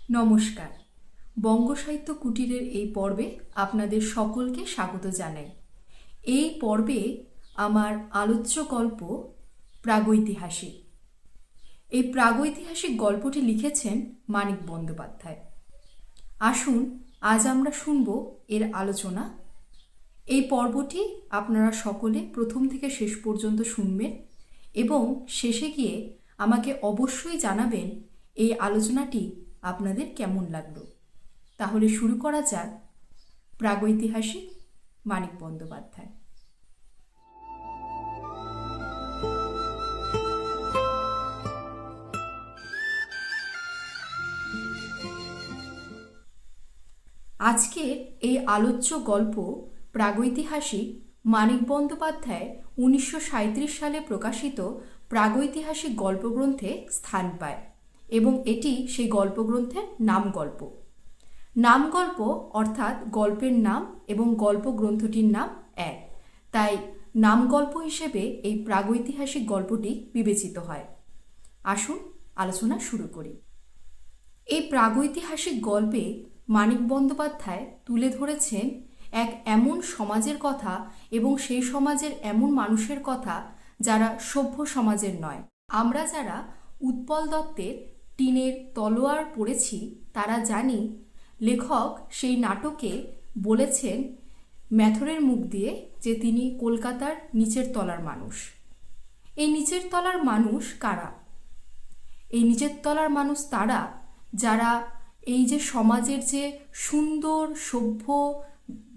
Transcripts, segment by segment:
নমস্কার। বঙ্গ সাহিত্য কুটিরের এই পর্বে আপনাদের সকলকে স্বাগত জানাই। এই পর্বে আমার আলোচ্য গল্প প্রাগৈতিহাসিক। এই প্রাগৈতিহাসিক গল্পটি লিখেছেন মানিক বন্দ্যোপাধ্যায়। আসুন আজ আমরা শুনব এর আলোচনা। এই পর্বটি আপনারা সকলে প্রথম থেকে শেষ পর্যন্ত শুনবেন এবং শেষে গিয়ে আমাকে অবশ্যই জানাবেন এই আলোচনাটি আপনাদের কেমন লাগলো। তাহলে শুরু করা যাক প্রাগৈতিহাসিক মানিক বন্দ্যোপাধ্যায়। আজকের এই আলোচ্য গল্প প্রাগৈতিহাসিক মানিক বন্দ্যোপাধ্যায় 1937 সালে প্রকাশিত প্রাগৈতিহাসিক গল্পগ্রন্থে স্থান পায় এবং এটি সেই গল্পগ্রন্থের নাম গল্প। নাম গল্প অর্থাৎ গল্পের নাম এবং গল্পগ্রন্থটির নাম এক, তাই নাম গল্প হিসেবে এই প্রাগৈতিহাসিক গল্পটি বিবেচিত হয়। আসুন আলোচনা শুরু করি। এই প্রাগৈতিহাসিক গল্পে মানিক বন্দ্যোপাধ্যায় তুলে ধরেছেন এক এমন সমাজের কথা এবং সেই সমাজের এমন মানুষের কথা যারা সভ্য সমাজের নয়। আমরা যারা উৎপল দত্তের টিনের তলোয়ার পড়েছি তারা জানি লেখক সেই নাটকে বলেছেন ম্যাথরের মুখ দিয়ে যে তিনি কলকাতার নিচের তলার মানুষ। এই নিচের তলার মানুষ কারা? এই নিচের তলার মানুষ তারা যারা এই যে সমাজের যে সুন্দর সভ্য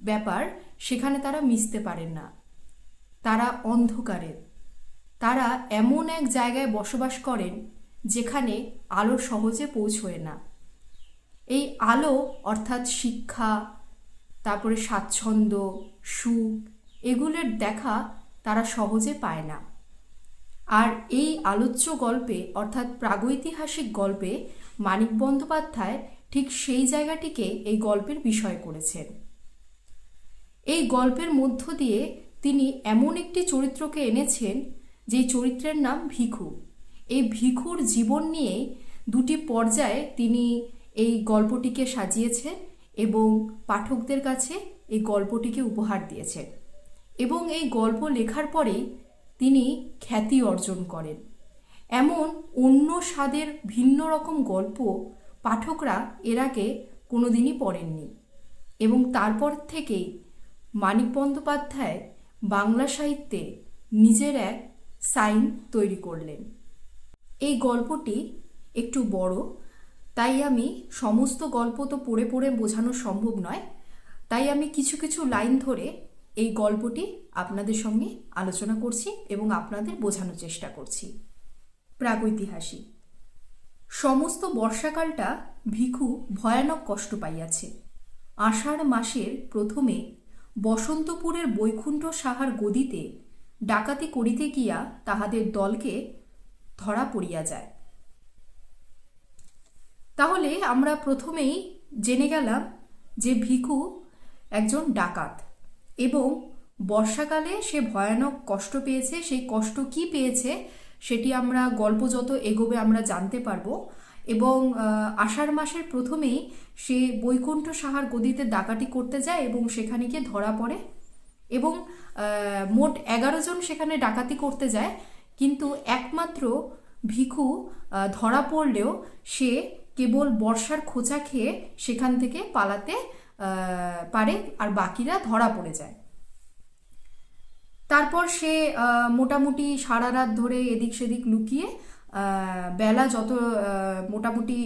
ব্যাপার সেখানে তারা মিশতে পারেন না। তারা অন্ধকারের, তারা এমন এক জায়গায় বসবাস করেন যেখানে আলো সহজে পৌঁছয় না। এই আলো অর্থাৎ শিক্ষা, তারপরে স্বাচ্ছন্দ্য, সুখ, এগুলোর দেখা তারা সহজে পায় না। আর এই আলোচ্য গল্পে অর্থাৎ প্রাগৈতিহাসিক গল্পে মানিক বন্দ্যোপাধ্যায় ঠিক সেই জায়গাটিকে এই গল্পের বিষয় করেছেন। এই গল্পের মধ্য দিয়ে তিনি এমন একটি চরিত্রকে এনেছেন যে চরিত্রের নাম ভিখু। এই ভিখুর জীবন নিয়ে দুটি পর্যায়ে তিনি এই গল্পটিকে সাজিয়েছেন এবং পাঠকদের কাছে এই গল্পটিকে উপহার দিয়েছেন এবং এই গল্প লেখার পরেই তিনি খ্যাতি অর্জন করেন। এমন অন্য স্বাদের ভিন্ন রকম গল্প পাঠকরা এর আগে কোনোদিনই পড়েননি এবং তারপর থেকেই মানিক বন্দ্যোপাধ্যায় বাংলা সাহিত্যে নিজের এক সাইন তৈরি করলেন। এই গল্পটি একটু বড়, তাই আমি সমস্ত গল্প তো পড়ে পড়ে বোঝানো সম্ভব নয়, তাই আমি কিছু কিছু লাইন ধরে এই গল্পটি আপনাদের সঙ্গে আলোচনা করছি এবং আপনাদের বোঝানোর চেষ্টা করছি। প্রাগৈতিহাসিক। সমস্ত বর্ষাকালটা ভিখু ভয়ানক কষ্ট পাইয়াছে। আষাঢ় মাসের প্রথমে বসন্তপুরের বৈকুণ্ঠ সাহার গদিতে ডাকাতি করিতে গিয়া তাহাদের দলকে ধরা পড়িয়া যায়। তাহলে আমরা প্রথমেই জেনে গেলাম যে ভিখু একজন ডাকাত এবং বর্ষাকালে সে ভয়ানক কষ্ট পেয়েছে। সেই কষ্ট কি পেয়েছে সেটি আমরা গল্প যত এগোবে আমরা জানতে পারবো। এবং আষাঢ় মাসের প্রথমেই সে বৈকুণ্ঠ সাহার গদিতে ডাকাতি করতে যায় এবং সেখানে গিয়ে ধরা পড়ে এবং মোট 11 জন সেখানে ডাকাতি করতে যায়, কিন্তু একমাত্র ভিখু ধরা পড়লেও সে কেবল বর্ষার খোঁচা খেয়ে সেখান থেকে পালাতে পারে আর বাকিরা ধরা পড়ে যায়। তারপর সে মোটামুটি সারা রাত ধরে এদিক সেদিক লুকিয়ে বেলা যত মোটামুটি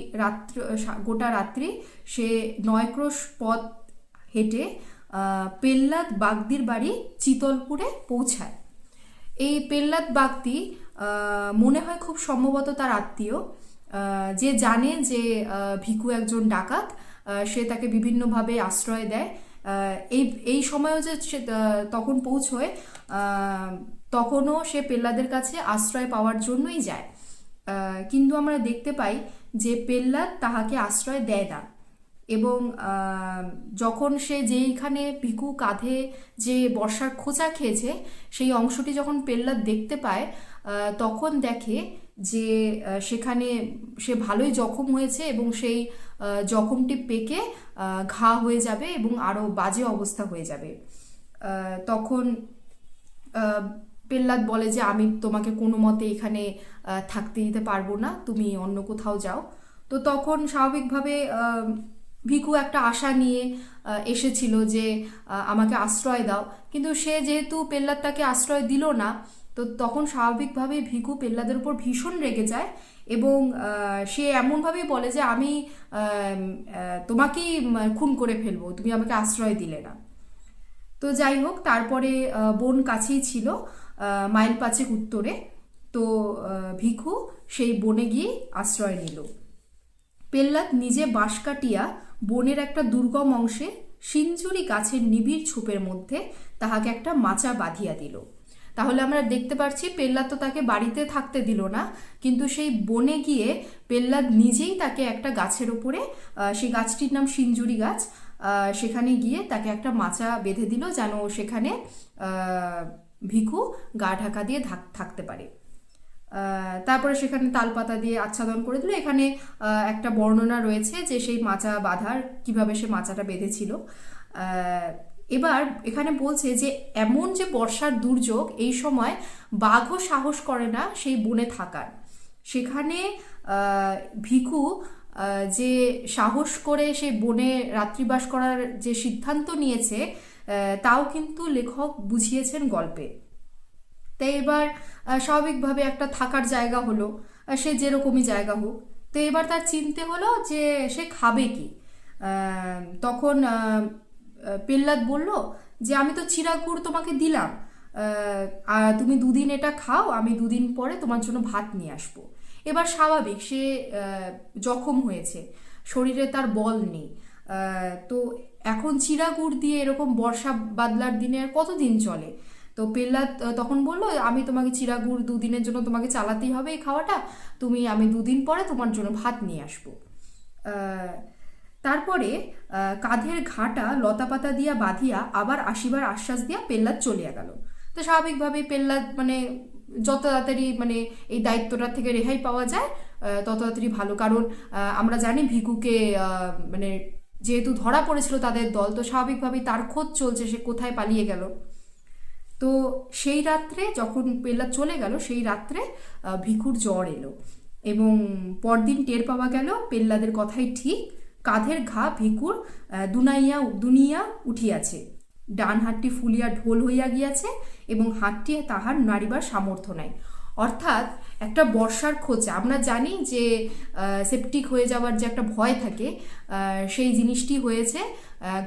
গোটা রাত্রি সে 9 ক্রোশ পথ হেঁটে পেল্লাদ বাগদির বাড়ি চিতলপুরে পৌঁছায়। এই পেল্লাদ বাগদি মনে হয় খুব সম্ভবত তার আত্মীয়, যে জানে যে ভিখু একজন ডাকাত, সে তাকে বিভিন্নভাবে আশ্রয় দেয়। এই সময়ও যে সে তখন পৌঁছয় তখনও সে পেল্লাদের কাছে আশ্রয় পাওয়ার জন্যই যায়, কিন্তু আমরা দেখতে পাই যে পেল্লাদ তাহাকে আশ্রয় দেয় না এবং যখন সে যেইখানে ভিখু কাঁধে যে বর্ষার খোঁচা খেয়েছে সেই অংশটি যখন পেল্লাদ দেখতে পায় তখন দেখে যে সেখানে সে ভালোই জখম হয়েছে এবং সেই জখমটি পেকে ঘা হয়ে যাবে এবং আরও বাজে অবস্থা হয়ে যাবে। তখন পেহ্লাদ বলে যে আমি তোমাকে কোনো মতে এখানে থাকতে দিতে পারবো না, তুমি অন্য কোথাও যাও। তো তখন স্বাভাবিকভাবে ভিখু একটা আশা নিয়ে এসেছিল যে আমাকে আশ্রয় দাও, কিন্তু সে যেহেতু পেহ্লাদ তাকে আশ্রয় দিল না, তো তখন স্বাভাবিকভাবে ভিখু পেহ্লাদের উপর ভীষণ রেগে যায় এবং সে এমনভাবেই বলে যে আমি তোমাকেই খুন করে ফেলবো, তুমি আমাকে আশ্রয় দিলে না। তো যাই হোক, তারপরে বন কাছেই ছিল, মাইল 5 উত্তরে। তো ভিখু সেই বনে গিয়ে আশ্রয় নিল। পেহ্লাদ নিজে বাঁশ কাটিয়া বনের একটা দুর্গম অংশে সিঞ্জুরি গাছের নিবিড় ছোপের মধ্যে তাহাকে একটা মাচা বাঁধিয়া দিল। তাহলে আমরা দেখতে পাচ্ছি পেহ্লাদ তো তাকে বাড়িতে থাকতে দিল না, কিন্তু সেই বনে গিয়ে পেহ্লাদ নিজেই তাকে একটা গাছের ওপরে, সেই গাছটির নাম সিঞ্জুরি গাছ, সেখানে গিয়ে তাকে একটা মাচা বেঁধে দিল যেন সেখানে ভিখু গা ঢাকা দিয়ে থাকতে পারে। তারপরে সেখানে তালপাতা দিয়ে আচ্ছাদন করে দিল। এখানে একটা বর্ণনা রয়েছে যে সেই মাচা বাঁধার, কিভাবে সে মাচাটা বেঁধেছিল। এবার এখানে বলছে যে এমন যে বর্ষার দুর্যোগ, এই সময় বাঘও সাহস করে না সেই বনে থাকার। সেখানে ভিখু যে সাহস করে সেই বনে রাত্রিবাস করার যে সিদ্ধান্ত নিয়েছে, তাও কিন্তু লেখক বুঝিয়েছেন গল্পে। তাই এবার স্বাভাবিকভাবে একটা থাকার জায়গা হলো, সে যেরকমই জায়গা হোক। তো এবার তার চিনতে হলো যে সে খাবে কি। তখন পেহ্লাদ বলল যে আমি তো চিরা গুড় তোমাকে দিলাম, তুমি 2 দিন এটা খাও, আমি 2 দিন পরে তোমার জন্য ভাত নিয়ে আসবো। এবার স্বাভাবিক, সে জখম হয়েছে, শরীরে তার বল নেই। তো এখন চিরা গুড় দিয়ে এরকম বর্ষা বাদলার দিনে আর কতদিন চলে? তো পেহ্লাদ তখন বললো আমি তোমাকে চিরা গুড় 2 দিনের জন্য তোমাকে চালাতেই হবে এই খাওয়াটা, আমি 2 দিন পরে তোমার জন্য ভাত নিয়ে আসবো। তারপরে কাঁধের ঘাটা লতাপাতা দিয়া বাঁধিয়া আবার আসিবার আশ্বাস দিয়া পেহ্লাদ চলিয়া গেল। তো স্বাভাবিকভাবে পেহ্লাদ যত তাড়াতাড়ি এই দায়িত্বটা থেকে রেহাই পাওয়া যায় তত তাড়াতাড়ি ভালো। কারণ আমরা জানি ভিখুকে যেহেতু ধরা পড়েছিল তাদের দল, তো স্বাভাবিকভাবেই তার খোঁজ চলছে সে কোথায় পালিয়ে গেল। তো সেই রাত্রে যখন পেহ্লাদ চলে গেল, সেই রাত্রে ভিখুর জ্বর এলো এবং পরদিন টের পাওয়া গেল পেহ্লাদের কথাই ঠিক, কাঁধের ঘা ভিখুর দুনিয়া উঠিয়াছে, ডান হাতটি ফুলিয়া ঢোল হইয়া গিয়াছে এবং হাতটি তাহার নাড়িবার সামর্থ্য নাই। অর্থাৎ একটা বর্ষার খোঁচা, আমরা জানি যে সেপটিক হয়ে যাওয়ার যে একটা ভয় থাকে, সেই জিনিসটি হয়েছে,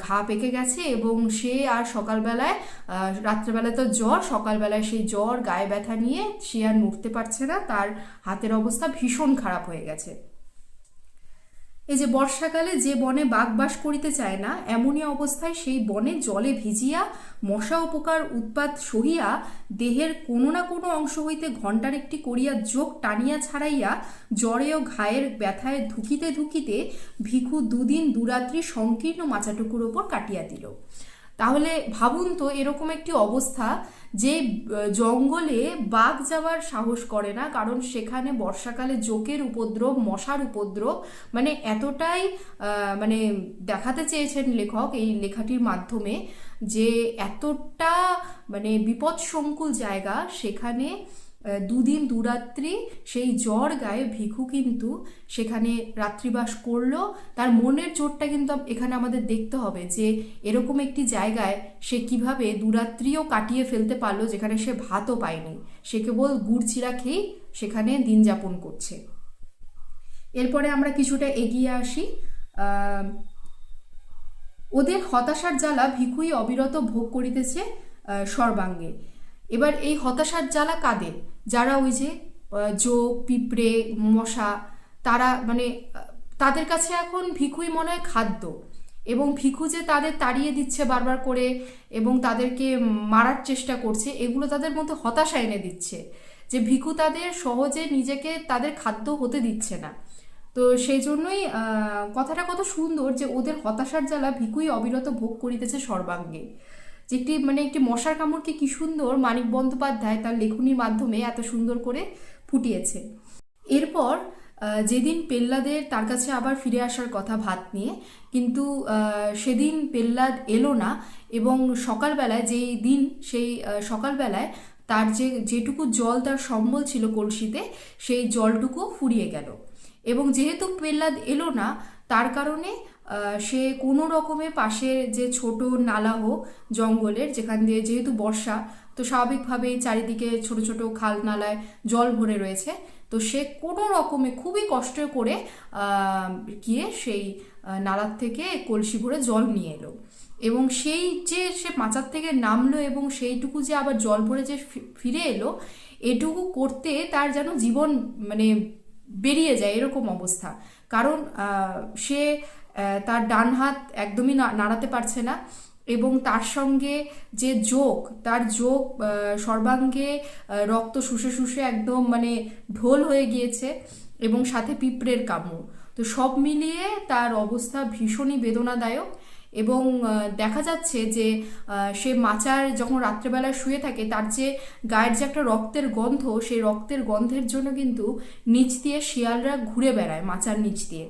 ঘা পেকে গেছে এবং সে আর সকালবেলায়, রাত্রেবেলায় তো জ্বর, সকালবেলায় সেই জ্বর গায়ে ব্যথা নিয়ে সে আর নড়তে পারছে না, তার হাতের অবস্থা ভীষণ খারাপ হয়ে গেছে। এই যে বর্ষাকালে যে বনে বাঘ বাস করিতে চায় না, এমনই অবস্থায় সেই বনে জলে ভিজিয়া মশা উপকার উৎপাত সহিয়া দেহের কোনো না কোনো অংশ হইতে ঘণ্টার একটি করিয়া যোগ টানিয়া ছাড়াইয়া জ্বরে ও ঘায়ের ব্যথায় ধুকিতে ধুকিতে ভিখু 2 দিন 2 রাত্রি সংকীর্ণ মাচাটুকুর ওপর কাটিয়া দিল। তাহলে ভাবুন তো, এরকম একটি অবস্থা যে জঙ্গলে বাঘ যাওয়ার সাহস করে না, কারণ সেখানে বর্ষাকালে জোকের উপদ্রব, মশার উপদ্রব, এতটাই দেখাতে চেয়েছেন লেখক এই লেখাটির মাধ্যমে যে এতটা বিপদসংকুল জায়গা, সেখানে 2 দিন 2 রাত্রি সেই জ্বর গায়ে ভিখু কিন্তু সেখানে রাত্রিবাস করলো। তার মনের জোরটা কিন্তু এখানে আমাদের দেখতে হবে যে এরকম একটি জায়গায় সে কিভাবে 2 রাত্রিও কাটিয়ে ফেলতে পারলো, যেখানে সে ভাতও পায়নি, সে কেবল গুড় চিরা খেয়েই সেখানে দিন যাপন করছে। এরপরে আমরা কিছুটা এগিয়ে আসি। ওদের হতাশার জ্বালা ভিখুই অবিরত ভোগ করিতেছে সর্বাঙ্গে। এবার এই হতাশার জ্বালা কাদের? যারা ওই যে জোক, পিঁপড়ে, মশা, তারা তাদের কাছে এখন ভিখুই মনে হয় খাদ্য, এবং ভিখু যে তাদের তাড়িয়ে দিচ্ছে বারবার করে এবং তাদেরকে মারার চেষ্টা করছে, এগুলো তাদের মধ্যে হতাশা এনে দিচ্ছে যে ভিখু তাদের সহজে নিজেকে তাদের খাদ্য হতে দিচ্ছে না। তো সেই জন্যই কথাটা কত সুন্দর যে ওদের হতাশার জ্বালা ভিখুই অবিরত ভোগ করিতেছে সর্বাঙ্গে। যে একটি মশার কামড়কে কি সুন্দর মানিক বন্দ্যোপাধ্যায় তার লেখনীর মাধ্যমে এত সুন্দর করে ফুটিয়েছে। এরপর যেদিন পেল্লাদের তার কাছে আবার ফিরে আসার কথা ভাত নিয়ে, কিন্তু সেদিন পেল্লাদ এলো না। এবং সকালবেলায় যেই দিন, সেই সকালবেলায় তার যেটুকু জল তার সম্বল ছিল কলসিতে, সেই জলটুকু ফুরিয়ে গেল। এবং যেহেতু পেল্লাদ এলো না, তার কারণে সে কোনো রকমে পাশের যে ছোট নালা হোক জঙ্গলের, যেখান দিয়ে যেহেতু বর্ষা, তো স্বাভাবিকভাবেই চারিদিকে ছোট ছোট খাল নালায় জল ভরে রয়েছে, তো সে কোনো রকমে খুবই কষ্ট করে গিয়ে সেই নালার থেকে কলসি ভরে জল নিয়ে এলো। এবং সেই যে সে মাচার থেকে নামলো এবং সেইটুকু যে আবার জল ভরে যে ফিরে এলো, এটুকু করতে তার যেন জীবন মানে বেরিয়ে যায় এরকম অবস্থা। কারণ সে তার ডান হাত একদমই নাড়াতে পারছে না, এবং তার সঙ্গে যে তার সর্বাঙ্গে রক্ত শুষে শুষে একদম মানে ঢোল হয়ে গিয়েছে, এবং সাথে পিঁপড়ের কামড়। তো সব মিলিয়ে তার অবস্থা ভীষণই বেদনাদায়ক। এবং দেখা যাচ্ছে যে সে মাচার যখন রাত্রেবেলা শুয়ে থাকে, তার যে গায়ের যে একটা রক্তের গন্ধ, সেই রক্তের গন্ধের জন্য কিন্তু নিচ দিয়ে শিয়ালরা ঘুরে বেড়ায় মাচার নিচ দিয়ে,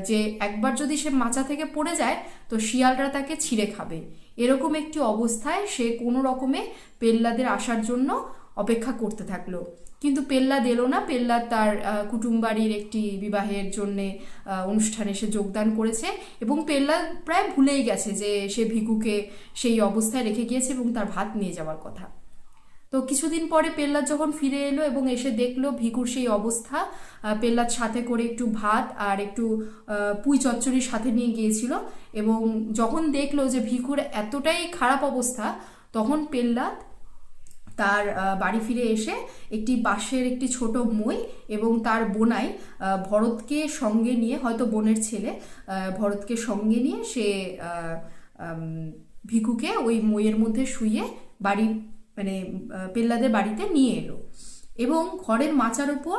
যে একবার যদি সে মাচা থেকে পড়ে যায় তো শিয়ালরা তাকে ছিঁড়ে খাবে। এরকম একটি অবস্থায় সে কোনো রকমে পেল্লাদের আসার জন্য অপেক্ষা করতে থাকলো। কিন্তু পেল্লাদ এলো না। পেল্লাদ তার কুটুমবাড়ির একটি বিবাহের জন্যে অনুষ্ঠানে সে যোগদান করেছে, এবং পেল্লাদ প্রায় ভুলেই গেছে যে সে ভিকুকে সেই অবস্থায় রেখে গিয়েছে এবং তার ভাত নিয়ে যাওয়ার কথা। তো কিছুদিন পরে পেল্লাদ যখন ফিরে এলো এবং এসে দেখলো ভিকুর সেই অবস্থা, পেল্লাদ সাথে করে একটু ভাত আর একটু পুঁই চচ্চড়ির সাথে নিয়ে গিয়েছিল। এবং যখন দেখলো যে ভিকুর এতটাই খারাপ অবস্থা, তখন পেল্লাদ তার বাড়ি ফিরে এসে একটি বাঁশের একটি ছোট মই এবং তার বোনাই ভরতকে সঙ্গে নিয়ে, হয়তো বোনের ছেলে, ভরতকে সঙ্গে নিয়ে সে ভিকুকে ওই মইয়ের মধ্যে শুইয়ে বাড়ি মানে পেল্লাদের বাড়িতে নিয়ে এলো, এবং ঘরের মাচার উপর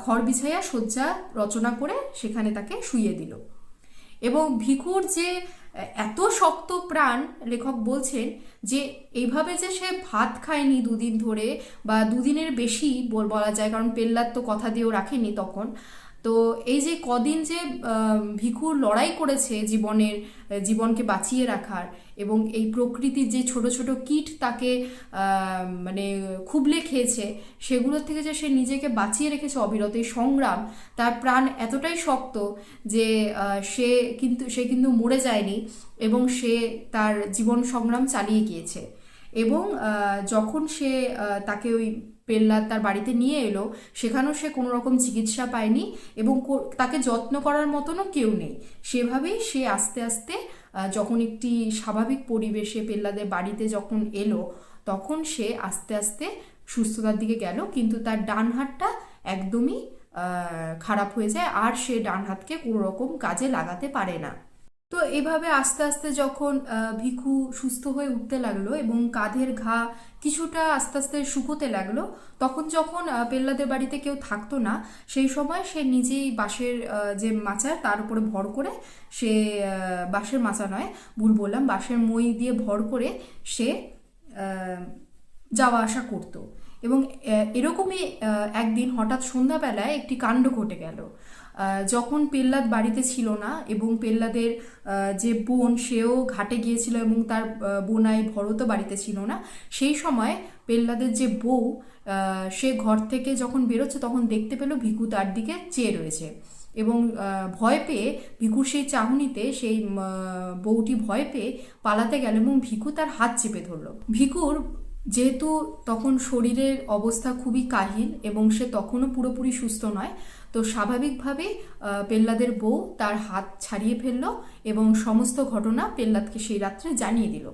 খড় বিছাইয়া শয্যা রচনা করে সেখানে তাকে শুইয়ে দিল। এবং ভিকুর যে এত শক্ত প্রাণ, লেখক বলছেন যে এইভাবে যে সে ভাত খায়নি দুদিন ধরে, বা দুদিনের বেশি বলা যায়, কারণ পেল্লাদ তো কথা দিয়েও রাখেনি তখন। তো এই যে কদিন যে ভিখুর লড়াই করেছে জীবনকে বাঁচিয়ে রাখার, এবং এই প্রকৃতির যে ছোট ছোট কীট তাকে মানে খুবলে খেয়েছে, সেগুলোর থেকে যে সে নিজেকে বাঁচিয়ে রেখেছে অবিরত এই সংগ্রাম, তার প্রাণ এতটাই শক্ত যে সে কিন্তু মরে যায়নি, এবং সে তার জীবন সংগ্রাম চালিয়ে গিয়েছে। এবং যখন সে তাকে ওই পেল্লাদ তার বাড়িতে নিয়ে এলো, সেখানেও সে কোনো রকম চিকিৎসা পায়নি, এবং তাকে যত্ন করার মতনও কেউ নেই। সেভাবেই সে আস্তে আস্তে যখন একটি স্বাভাবিক পরিবেশে পেল্লাদের বাড়িতে যখন এলো, তখন সে আস্তে আস্তে সুস্থতার দিকে গেল। কিন্তু তার ডান হাতটা একদমই খারাপ হয়ে যায়, আর সে ডান হাতকে কোনো রকম কাজে লাগাতে পারে না। তো এভাবে আস্তে আস্তে যখন ভিখু সুস্থ হয়ে উঠতে লাগলো এবং কাঁধের ঘা কিছুটা আস্তে আস্তে শুকোতে লাগলো, তখন যখন পেল্লাদের বাড়িতে কেউ থাকতো না, সেই সময় সে নিজেই বাঁশের যে মাচা, তার উপরে ভর করে সে বাঁশের মাচা নয়, ভুল বললাম, বাঁশের মই দিয়ে ভর করে সে যাওয়া আসা করতো। এবং এরকমই একদিন হঠাৎ সন্ধ্যাবেলায় একটি কাণ্ড ঘটে গেল। যখন পেল্লাদ বাড়িতে ছিল না এবং পেল্লাদের যে বোন, সেও ঘাটে গিয়েছিল এবং তার বোনাই ভরতও বাড়িতে ছিল না, সেই সময় পেল্লাদের যে বউ, সে ঘর থেকে যখন বেরোচ্ছে তখন দেখতে পেল ভিখু তার দিকে চেয়ে রয়েছে, এবং ভয় পেয়ে ভিখুর সেই চাহনিতে সেই বউটি ভয় পেয়ে পালাতে গেল এবং ভিখু তার হাত চেপে ধরল। ভিখুর যেহেতু তখন শরীরের অবস্থা খুবই কাহিল এবং সে তখনও পুরোপুরি সুস্থ নয়, তো স্বাভাবিকভাবেই পেল্লাদের বউ তার হাত ছাড়িয়ে ফেলল এবং সমস্ত ঘটনা পেল্লাদকে সেই রাত্রে জানিয়ে দিল।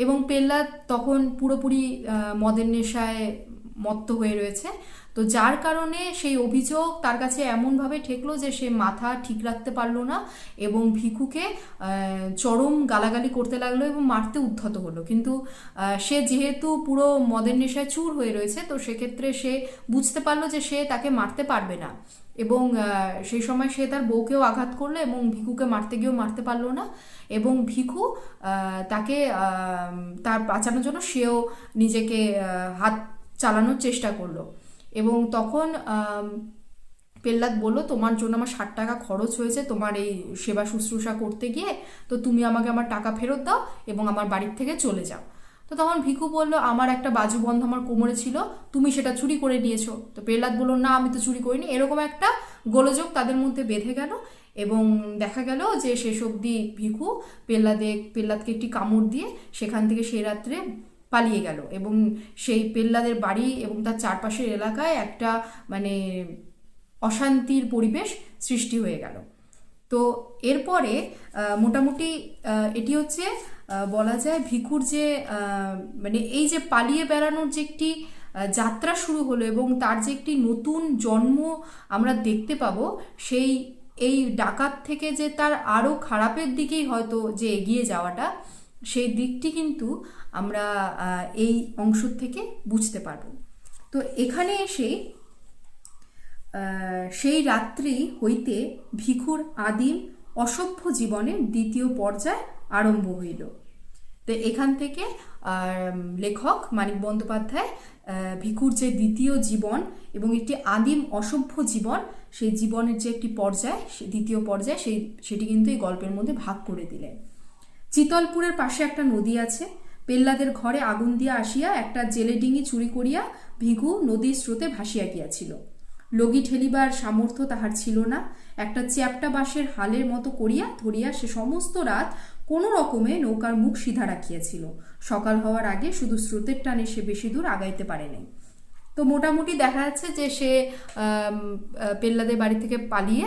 এবং পেল্লাদ তখন পুরোপুরি মদের নেশায় মত্ত হয়ে রয়েছে, তো যার কারণে সেই অভিযোগ তার কাছে এমনভাবে ঠেকলো যে সে মাথা ঠিক রাখতে পারলো না এবং ভিখুকে চরম গালাগালি করতে লাগলো এবং মারতে উদ্ধত হলো। কিন্তু সে যেহেতু পুরো মদের নেশায় চুর হয়ে রয়েছে, তো সেক্ষেত্রে সে বুঝতে পারলো যে সে তাকে মারতে পারবে না, এবং সেই সময় সে তার বউকেও আঘাত করলো এবং ভিখুকে মারতে গিয়েও মারতে পারলো না, এবং ভিখু তাকে তার বাঁচানোর জন্য সেও নিজেকে হাত চালানোর চেষ্টা করলো। এবং তখন পেল্লাদ বলল, তোমার জন্য আমার 60 টাকা খরচ হয়েছে তোমার এই সেবা শুশ্রূষা করতে গিয়ে, তো তুমি আমাকে আমার টাকা ফেরত দাও এবং আমার বাড়ির থেকে চলে যাও। তো তখন ভিখু বলল, আমার একটা বাজুবন্ধ আমার কোমরে ছিল, তুমি সেটা চুরি করে নিয়েছো। তো পেল্লাদ বলল, না আমি তো চুরি করিনি। এরকম একটা গোলযোগ তাদের মধ্যে বেঁধে গেল এবং দেখা গেল যে শেষ অবধি ভিখু পেল্লাদকে একটি কামড় দিয়ে সেখান থেকে সেই রাত্রে পালিয়ে গেল এবং সেই পেল্লাদের বাড়ি এবং তার চারপাশের এলাকায় একটা মানে অশান্তির পরিবেশ সৃষ্টি হয়ে গেল। তো এরপরে মোটামুটি এটি হচ্ছে বলা যায় ভিখুর যে মানে এই যে পালিয়ে বেড়ানোর যে একটি যাত্রা শুরু হলো এবং তার যে একটি নতুন জন্ম আমরা দেখতে পাবো, সেই এই ডাকাত থেকে যে তার আরও খারাপের দিকেই হয়তো যে এগিয়ে যাওয়াটা, সেই দিকটি কিন্তু আমরা এই অংশ থেকে বুঝতে পারবো। তো এখানে এসে সেই রাত্রি হইতে ভিখুর আদিম অসভ্য জীবনের দ্বিতীয় পর্যায় আরম্ভ হইল। তো এখান থেকে লেখক মানিক বন্দ্যোপাধ্যায় ভিখুর যে দ্বিতীয় জীবন এবং একটি আদিম অসভ্য জীবন, সেই জীবনের যে একটি পর্যায়, দ্বিতীয় পর্যায়, সেটি কিন্তু এই গল্পের মধ্যে ভাগ করে দিলেন। চিতলপুরের পাশে একটা নদী আছে। পেল্লাদের ঘরে আগুন দিয়া আসিয়া একটা জেলে ডিঙি চুরি করিয়া ভিখু নদীর স্রোতে ভাসিয়া গিয়াছিল। লগি ঠেলিবার সামর্থ্য তাহার ছিল না। একটা চ্যাপ্টা বাঁশের হালের মতো করিয়া ধরিয়া সে সমস্ত রাত কোনো রকমে নৌকার মুখ সিধা রাখিয়াছিল। সকাল হওয়ার আগে শুধু স্রোতের টানে সে বেশি দূর আগাইতে পারে নাই। তো মোটামুটি দেখা যাচ্ছে যে সে পেল্লাদের বাড়ি থেকে পালিয়ে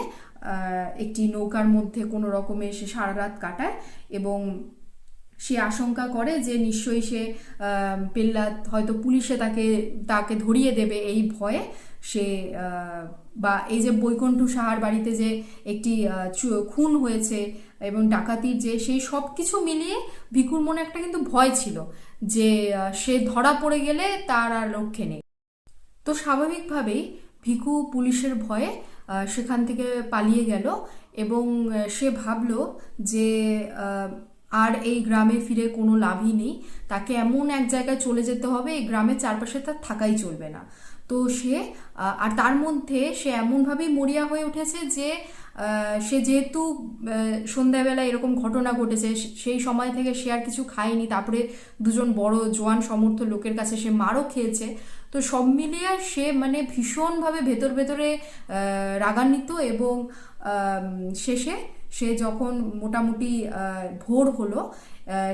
একটি নৌকার মধ্যে কোনো রকমে সে সারা রাত কাটায় এবং সে আশঙ্কা করে যে নিশ্চয়ই সে পেল্লাদ হয়তো পুলিশে তাকে ধরিয়ে দেবে, এই ভয়ে সে বা এই যে বৈকুণ্ঠ সাহার বাড়িতে যে একটি খুন হয়েছে এবং ডাকাতির যে সেই সব কিছু মিলিয়ে ভিখুর মনে একটা কিন্তু ভয় ছিল যে সে ধরা পড়ে গেলে তার আর রক্ষে নেই। তো স্বাভাবিকভাবেই ভিখু পুলিশের ভয়ে সেখান থেকে পালিয়ে গেল এবং সে ভাবল যে আর এই গ্রামে ফিরে কোনো লাভই নেই, তাকে এমন এক জায়গায় চলে যেতে হবে, এই গ্রামের চারপাশে তার থাকাই চলবে না। তো সে আর তার মধ্যে সে এমনভাবেই মরিয়া হয়ে উঠেছে যে সে যেহেতু সন্ধ্যাবেলা এরকম ঘটনা ঘটেছে, সেই সময় থেকে সে আর কিছু খায়নি, তারপরে দুজন বড় জোয়ান সমর্থ লোকের কাছে সে মারও খেয়েছে। তো সব মিলিয়ে সে মানে ভীষণভাবে ভেতরে রাগান্বিত এবং শেষে সে যখন মোটামুটি ভোর হলো,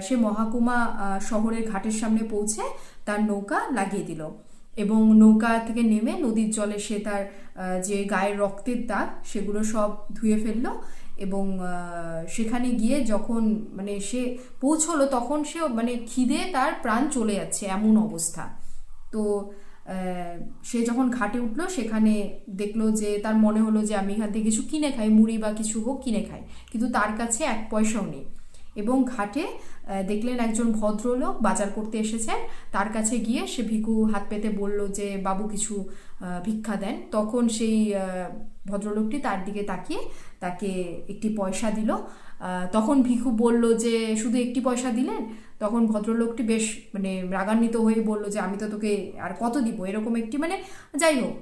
সে মহাকুমা শহরের ঘাটের সামনে পৌঁছে তার নৌকা লাগিয়ে দিল এবং নৌকা থেকে নেমে নদীর জলে সে তার যে গায়ের রক্তের দাগ সেগুলো সব ধুয়ে ফেললো এবং সেখানে গিয়ে যখন মানে সে পৌঁছলো তখন সে মানে খিদে তার প্রাণ চলে যাচ্ছে এমন অবস্থা। তো সে যখন ঘাটে উঠলো সেখানে দেখলো যে তার মনে হলো যে আমি এখান থেকে কিছু কিনে খাই, মুড়ি বা কিছু হোক কিনে খাই, কিন্তু তার কাছে 1 পয়সাও নেই। এবং ঘাটে দেখলেন একজন ভদ্রলোক বাজার করতে এসেছেন, তার কাছে গিয়ে সে ভিখু হাত পেতে বলল যে বাবু কিছু ভিক্ষা দেন। তখন সেই ভদ্রলোকটি তার দিকে তাকিয়ে তাকে একটি পয়সা দিল। তখন ভিখু বলল যে শুধু 1 পয়সা দিলেন? তখন ভদ্রলোকটি বেশ মানে রাগান্বিত হয়ে বলল যে আমি তো তোকে আর কত দিব, এরকম একটি মানে যাই হোক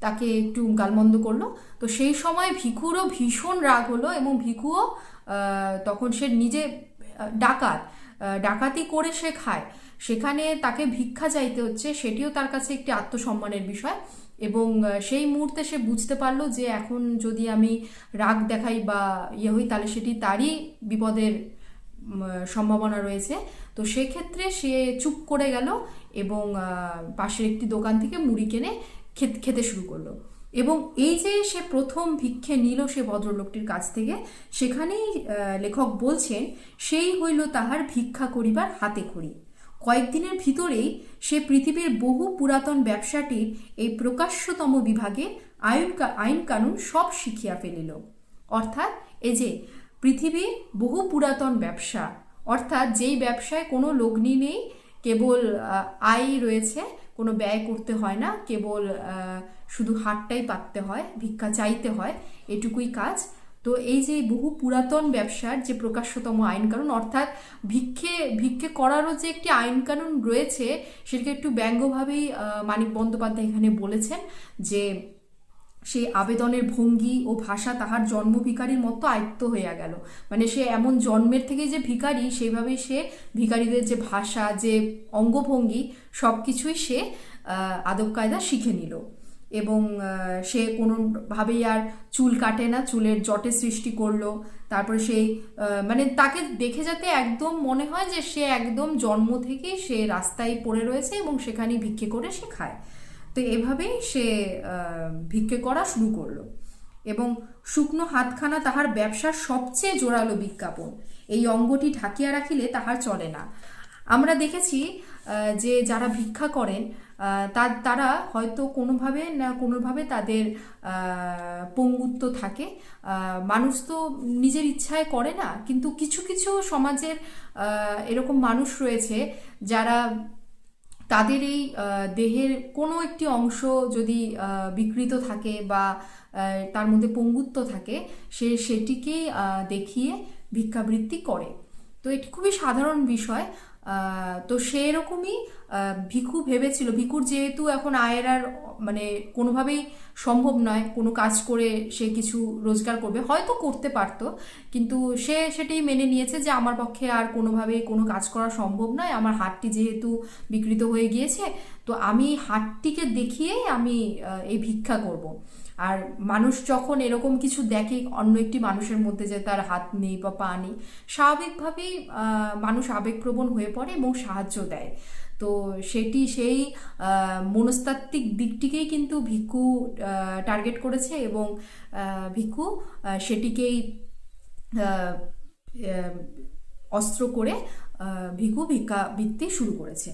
তাকে একটু গালমন্দ করলো। তো সেই সময় ভিখুরও ভীষণ রাগ হলো এবং ভিখুও তখন সে নিজে ডাকাতি করে সে খায়, সেখানে তাকে ভিক্ষা চাইতে হচ্ছে, সেটিও তার কাছে একটি আত্মসম্মানের বিষয়। এবং সেই মুহূর্তে সে বুঝতে পারলো যে এখন যদি আমি রাগ দেখাই বা হই তাহলে সেটি তারই বিপদের সম্ভাবনা রয়েছে। তো সেক্ষেত্রে সে চুপ করে গেল এবং পাশের একটি দোকান থেকে মুড়ি কিনে খেতে শুরু করলো। এবং এই যে সে প্রথম ভিক্ষে নিল সে ভদ্রলোকটির কাছ থেকে, সেখানেই লেখক বলছেন সেই হইল তাহার ভিক্ষা করিবার হাতে খড়ি। কয়েকদিনের ভিতরেই সে পৃথিবীর বহু পুরাতন ব্যবসাটির এই প্রকাশ্যতম বিভাগে আইন কানুন সব শিখিয়া ফেলিল। অর্থাৎ এই যে পৃথিবীর বহু পুরাতন ব্যবসা, অর্থাৎ যেই ব্যবসায় কোনো লগ্নি নেই, কেবল আয় রয়েছে, কোনো ব্যয় করতে হয় না, কেবল শুধু হাতটাই পাততে হয়, ভিক্ষা চাইতে হয়, এটুকুই কাজ। তো এই যে বহু পুরাতন ব্যবসার যে প্রকাশ্যতম আইনকানুন, অর্থাৎ ভিক্ষে করারও যে একটি আইনকানুন রয়েছে, সেটাকে একটু ব্যঙ্গভাবেই মানিক বন্দ্যোপাধ্যায় এখানে বলেছেন যে সে আবেদনের ভঙ্গি ও ভাষা তাহার জন্ম ভিখারির মতো আয়ত্ত হইয়া গেল। মানে সে এমন জন্মের থেকে যে ভিখারি, সেইভাবেই সে ভিখারিদের যে ভাষা, যে অঙ্গভঙ্গি, সব কিছুই সে আদব কায়দা শিখে নিল। এবং সে কোনোভাবেই আর চুল কাটে না, চুলের জটের সৃষ্টি করলো। তারপরে সেই মানে তাকে দেখে যাতে একদম মনে হয় যে সে একদম জন্ম থেকেই সে রাস্তায় পড়ে রয়েছে এবং সেখানেই ভিক্ষে করে সে খায়। তো এভাবেই সে ভিক্ষে করা শুরু করলো। এবং শুকনো হাতখানা তাহার ব্যবসার সবচেয়ে জোরালো বিজ্ঞাপন, এই অঙ্গটি ঢাকিয়া রাখিলে তাহার চলে না। আমরা দেখেছি যে যারা ভিক্ষা করেন তারা হয়তো কোনোভাবে না কোনোভাবে তাদের পঙ্গুত্ব থাকে। মানুষ তো নিজের ইচ্ছায় করে না, কিন্তু কিছু কিছু সমাজের এরকম মানুষ রয়েছে যারা তাদের এই দেহের কোনো একটি অংশ যদি বিকৃত থাকে বা তার মধ্যে পঙ্গুত্ব থাকে, সে সেটিকেই দেখিয়ে ভিক্ষাবৃত্তি করে। তো এটি খুবই সাধারণ বিষয়। তো সেরকমই ভিখু ভেবেছিল, ভিখুর যেহেতু এখন আয়ের আর মানে কোনোভাবেই সম্ভব নয় কোনো কাজ করে সে কিছু রোজগার করবে, হয়তো করতে পারতো, কিন্তু সে সেটাই মেনে নিয়েছে যে আমার পক্ষে আর কোনোভাবেই কোনো কাজ করা সম্ভব নয়। আমার হাতটি যেহেতু বিকৃত হয়ে গিয়েছে, তো আমি হাতটিকে দেখিয়েই আমি এই ভিক্ষা করব। আর মানুষ যখন এরকম কিছু দেখে অন্য একটি মানুষের মধ্যে যে তার হাত নেই বা পা নেই, স্বাভাবিকভাবেই মানুষ আবেগপ্রবণ হয়ে পড়ে এবং সাহায্য দেয়। তো সেটি সেই মনস্তাত্ত্বিক দিকটিকেই কিন্তু ভিক্ষু টার্গেট করেছে এবং ভিক্ষু সেটিকেই অস্ত্র করে ভিক্ষু ভিক্ষাবৃত্তি শুরু করেছে।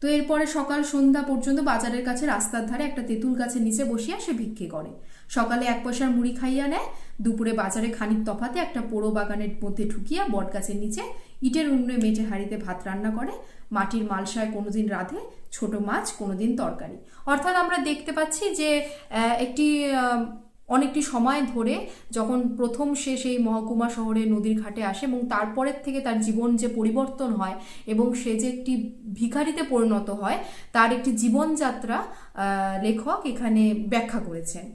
তো এরপরে সকাল সন্ধ্যা পর্যন্ত বাজারের কাছে রাস্তার ধারে একটা তেঁতুল গাছের নিচে বসিয়া সে ভিক্ষে করে। সকালে 1 পয়সার মুড়ি খাইয়া নেয়, দুপুরে বাজারে খানিক তফাতে একটা পোড়ো বাগানের মধ্যে ঢুকিয়া বট গাছের নিচে ইটের উনুনে মেঝে হাঁড়িতে ভাত রান্না করে, মাটির মালসায় কোনোদিন রাঁধে, ছোট মাছ কোনোদিন তরকারি। অর্থাৎ আমরা দেখতে পাচ্ছি যে একটি অনেকটি সময় ধরে যখন প্রথম সে সেই মহকুমা শহরে নদীর ঘাটে আসে এবং তারপরের থেকে তার জীবন যে পরিবর্তন হয় এবং সে যে একটি ভিখারিতে পরিণত হয়, তার একটি জীবনযাত্রা লেখক এখানে ব্যাখ্যা করেছেন।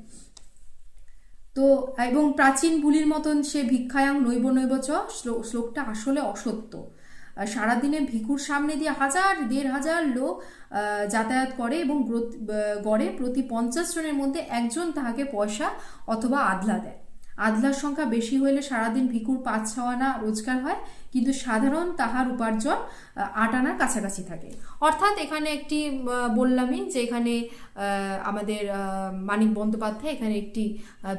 তো এবং প্রাচীন বুলির মতন সে ভিক্ষায়াং নৈব নৈব চ শ্লোকটা আসলে অসত্য। সারাদিনে ভিক্ষুর সামনে দিয়ে 1000-1500 লোক যাতায়াত করে এবং গড়ে প্রতি 50 জনের মধ্যে একজন তাহাকে পয়সা অথবা আধলা দেয়। আধলার সংখ্যা বেশি হইলে সারাদিন ভিক্ষুর 5-6 আনা রোজগার হয়, কিন্তু সাধারণ তাহার উপার্জন 8 আনার কাছাকাছি থাকে। অর্থাৎ এখানে একটি বললামই যে এখানে আমাদের মানিক বন্দ্যোপাধ্যায় এখানে একটি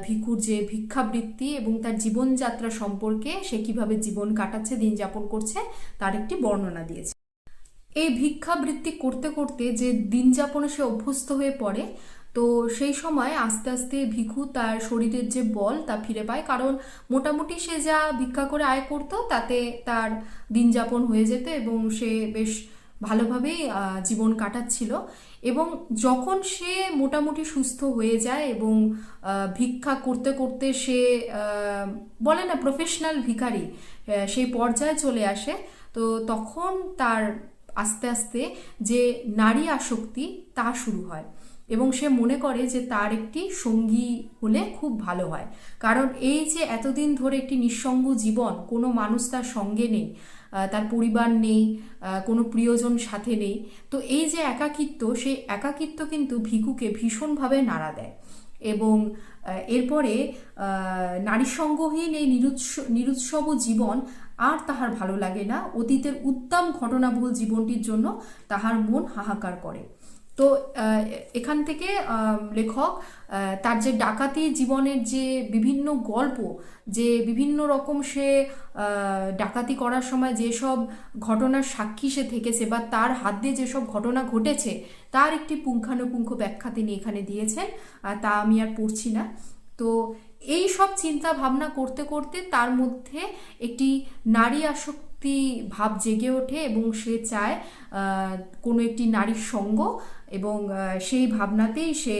ভিক্ষুর যে ভিক্ষাবৃত্তি এবং তার জীবনযাত্রা সম্পর্কে, সে কিভাবে জীবন কাটাচ্ছে, দিন যাপন করছে, তার একটি বর্ণনা দিয়েছে। এই ভিক্ষাবৃত্তি করতে করতে যে দিন যাপনে সে অভ্যস্ত হয়ে পড়ে, তো সেই সময় আস্তে আস্তে ভিখু তার শরীরের যে বল তা ফিরে পায়, কারণ মোটামুটি সে যা ভিক্ষা করে আয় করতো তাতে তার দিন যাপন হয়ে যেত এবং সে বেশ ভালোভাবেই জীবন কাটাচ্ছিল। এবং যখন সে মোটামুটি সুস্থ হয়ে যায় এবং ভিক্ষা করতে করতে সে বলে না প্রফেশনাল ভিখারি সেই পর্যায়ে চলে আসে, তো তখন তার আস্তে আস্তে যে নারী আসক্তি তা শুরু হয় এবং সে মনে করে যে তার একটি সঙ্গী হলে খুব ভালো হয়। কারণ এই যে এতদিন ধরে একটি নিঃসঙ্গ জীবন, কোনো মানুষ তার সঙ্গে নেই, তার পরিবার নেই, কোনো প্রিয়জন সাথে নেই, তো এই যে একাকিত্ব, সেই একাকিত্ব কিন্তু ভিখুকে ভীষণভাবে নাড়া দেয়। এবং এরপরে নারী সঙ্গহীন এই নিরুৎসব জীবন আর তাহার ভালো লাগে না। অতীতের উত্তম ঘটনাবহুল জীবনটির জন্য তাহার মন হাহাকার করে। তো এখান থেকে লেখক তার যে ডাকাতি জীবনের যে বিভিন্ন গল্প, যে বিভিন্ন রকম সে ডাকাতি করার সময় যেসব ঘটনার সাক্ষী সে থেকেছে বা তার হাত দিয়ে যেসব ঘটনা ঘটেছে, তার একটি পুঙ্খানুপুঙ্খ ব্যাখ্যা তিনি এখানে দিয়েছেন, তা আমি আর পড়ছি না। তো এই সব চিন্তা ভাবনা করতে করতে তার মধ্যে একটি নারী আসক্তি ভাব জেগে ওঠে এবং সে চায় কোনো একটি নারীর সঙ্গ, এবং সেই ভাবনাতেই সে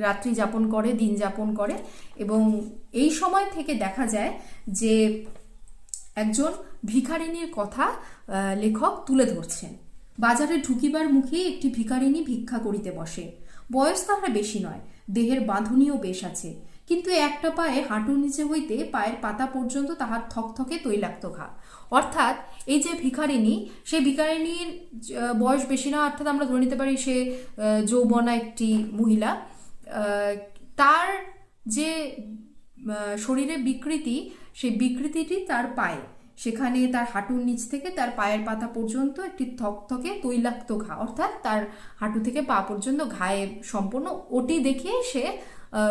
রাত্রি যাপন করে, দিন যাপন করে। এবং এই সময় থেকে দেখা যায় যে একজন ভিখারিনীর কথা লেখক তুলে ধরছেন। বাজারে ঢুকিবার মুখে একটি ভিখারিনী ভিক্ষা করিতে বসে। বয়স তাহার বেশি নয়, দেহের বাঁধুনিও বেশ আছে, কিন্তু একটা পায়ে হাঁটুর নিচে হইতে পায়ের পাতা পর্যন্ত তাহার থকথকে তৈলাক্ত ঘা। অর্থাৎ এই যে ভিখারিনী, সেই ভিখারিনীর বয়স বেশি না, অর্থাৎ আমরা ধরে নিতে পারি সে যৌবনা একটি মহিলা। তার যে শরীরে বিকৃতি, সেই বিকৃতিটি তার পায়ে, সেখানে তার হাঁটুর নিচ থেকে তার পায়ের পাতা পর্যন্ত একটি থকথকে তৈলাক্ত ঘা, অর্থাৎ তার হাঁটু থেকে পা পর্যন্ত ঘায়ে সম্পূর্ণ। ওটি দেখে সে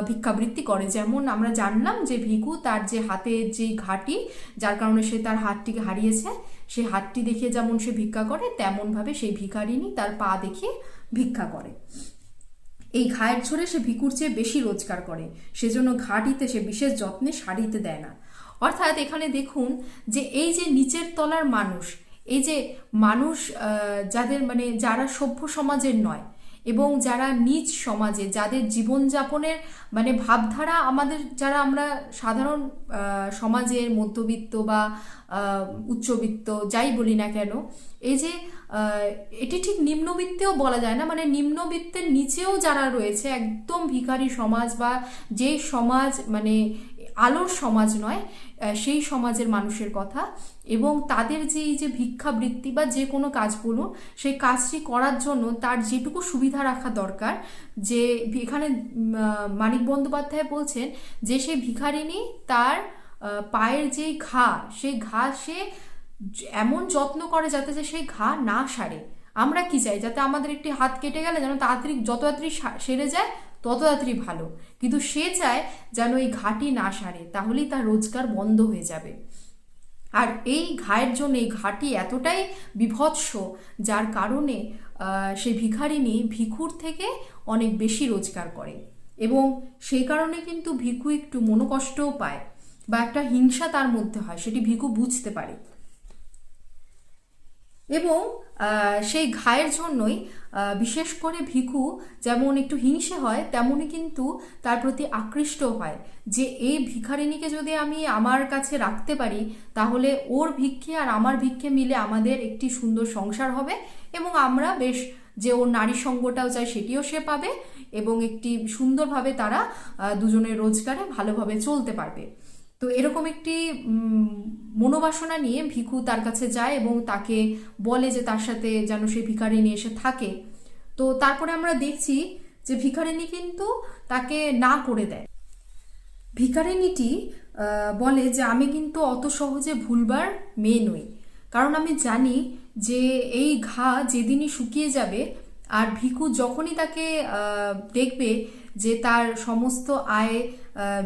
ভিক্ষাবৃত্তি করে। যেমন আমরা জানলাম যে ভিখু তার যে হাতের যে ঘাটি, যার কারণে সে তার হাতটিকে হারিয়েছে, সেই হাতটি দেখিয়ে যেমন সে ভিক্ষা করে, তেমনভাবে সেই ভিখারিনী তার পা দেখিয়ে ভিক্ষা করে। এই ঘায়ের ছোড়ে সে ভিকুর চেয়ে বেশি রোজগার করে, সেজন্য ঘাটিতে সে বিশেষ যত্নে সারিতে দেয় না। অর্থাৎ এখানে দেখুন যে এই যে নিচের তলার মানুষ, এই যে মানুষ যাদের মানে যারা সভ্য সমাজের নয় এবং যারা নিচ সমাজে, যাদের জীবনযাপনের মানে ভাবধারা আমাদের, যারা আমরা সাধারণ সমাজের মধ্যবিত্ত বা উচ্চবিত্ত যাই বলি না কেন, এই যে এটি ঠিক নিম্নবিত্তেও বলা যায় না, মানে নিম্নবিত্তের নিচেও যারা রয়েছে, একদম ভিখারি সমাজ বা যেই সমাজ মানে আলোর সমাজ নয়, সেই সমাজের মানুষের কথা। এবং তাদের যে এই যে ভিক্ষাবৃত্তি বা যে কোনো কাজ বলুন, সেই কাজটি করার জন্য তার যেটুকু সুবিধা রাখা দরকার, যে এখানে মানিক বন্দ্যোপাধ্যায় বলছেন যে সেই ভিখারিনী তার পায়ের যেই ঘা, সেই ঘা সে এমন যত্ন করে যাতে যে সেই ঘা না সারে। আমরা কি চাই? যাতে আমাদের একটি হাত কেটে গেলে যেন তাড়াতাড়ি, যত তাড়াতাড়ি সেরে যায় তত তাড়াতাড়ি ভালো, কিন্তু সে চায় যেন এই ঘাটি না সারে, তাহলেই তার রোজগার বন্ধ হয়ে যাবে। আর এই ঘায়ের জন্য এই ঘাটি এতটাই বিভৎস, যার কারণে সেই ভিখারিনী ভিখুর থেকে অনেক বেশি রোজগার করে, এবং সেই কারণে কিন্তু ভিখু একটু মনোকষ্টও পায় বা একটা হিংসা তার মধ্যে হয়, সেটি ভিখু বুঝতে পারে। এবং সেই ঘায়ের জন্যই বিশেষ করে ভিখু যেমন একটু হিংসে হয়, তেমনই কিন্তু তার প্রতি আকৃষ্ট হয়, যে এই ভিখারিনীকে যদি আমি আমার কাছে রাখতে পারি, তাহলে ওর ভিক্ষে আর আমার ভিক্ষে মিলে আমাদের একটি সুন্দর সংসার হবে, এবং আমরা বেশ, যে ওর নারী সঙ্গটাও চাই সেটিও সে পাবে, এবং একটি সুন্দরভাবে তারা দুজনের রোজগারে ভালোভাবে চলতে পারবে। তো এরকম একটি মনোবাসনা নিয়ে ভিখু তার কাছে যায় এবং তাকে বলে যে তার সাথে যেন সে ভিখারিনী এসে থাকে। তো তারপরে আমরা দেখছি যে ভিখারিনী কিন্তু তাকে না করে দেয়। ভিখারিনীটি বলে যে আমি কিন্তু অত সহজে ভুলবার মেয়ে নই, কারণ আমি জানি যে এই ঘা যেদিনই শুকিয়ে যাবে, আর ভিখু যখনই তাকে দেখবে যে তার সমস্ত আয়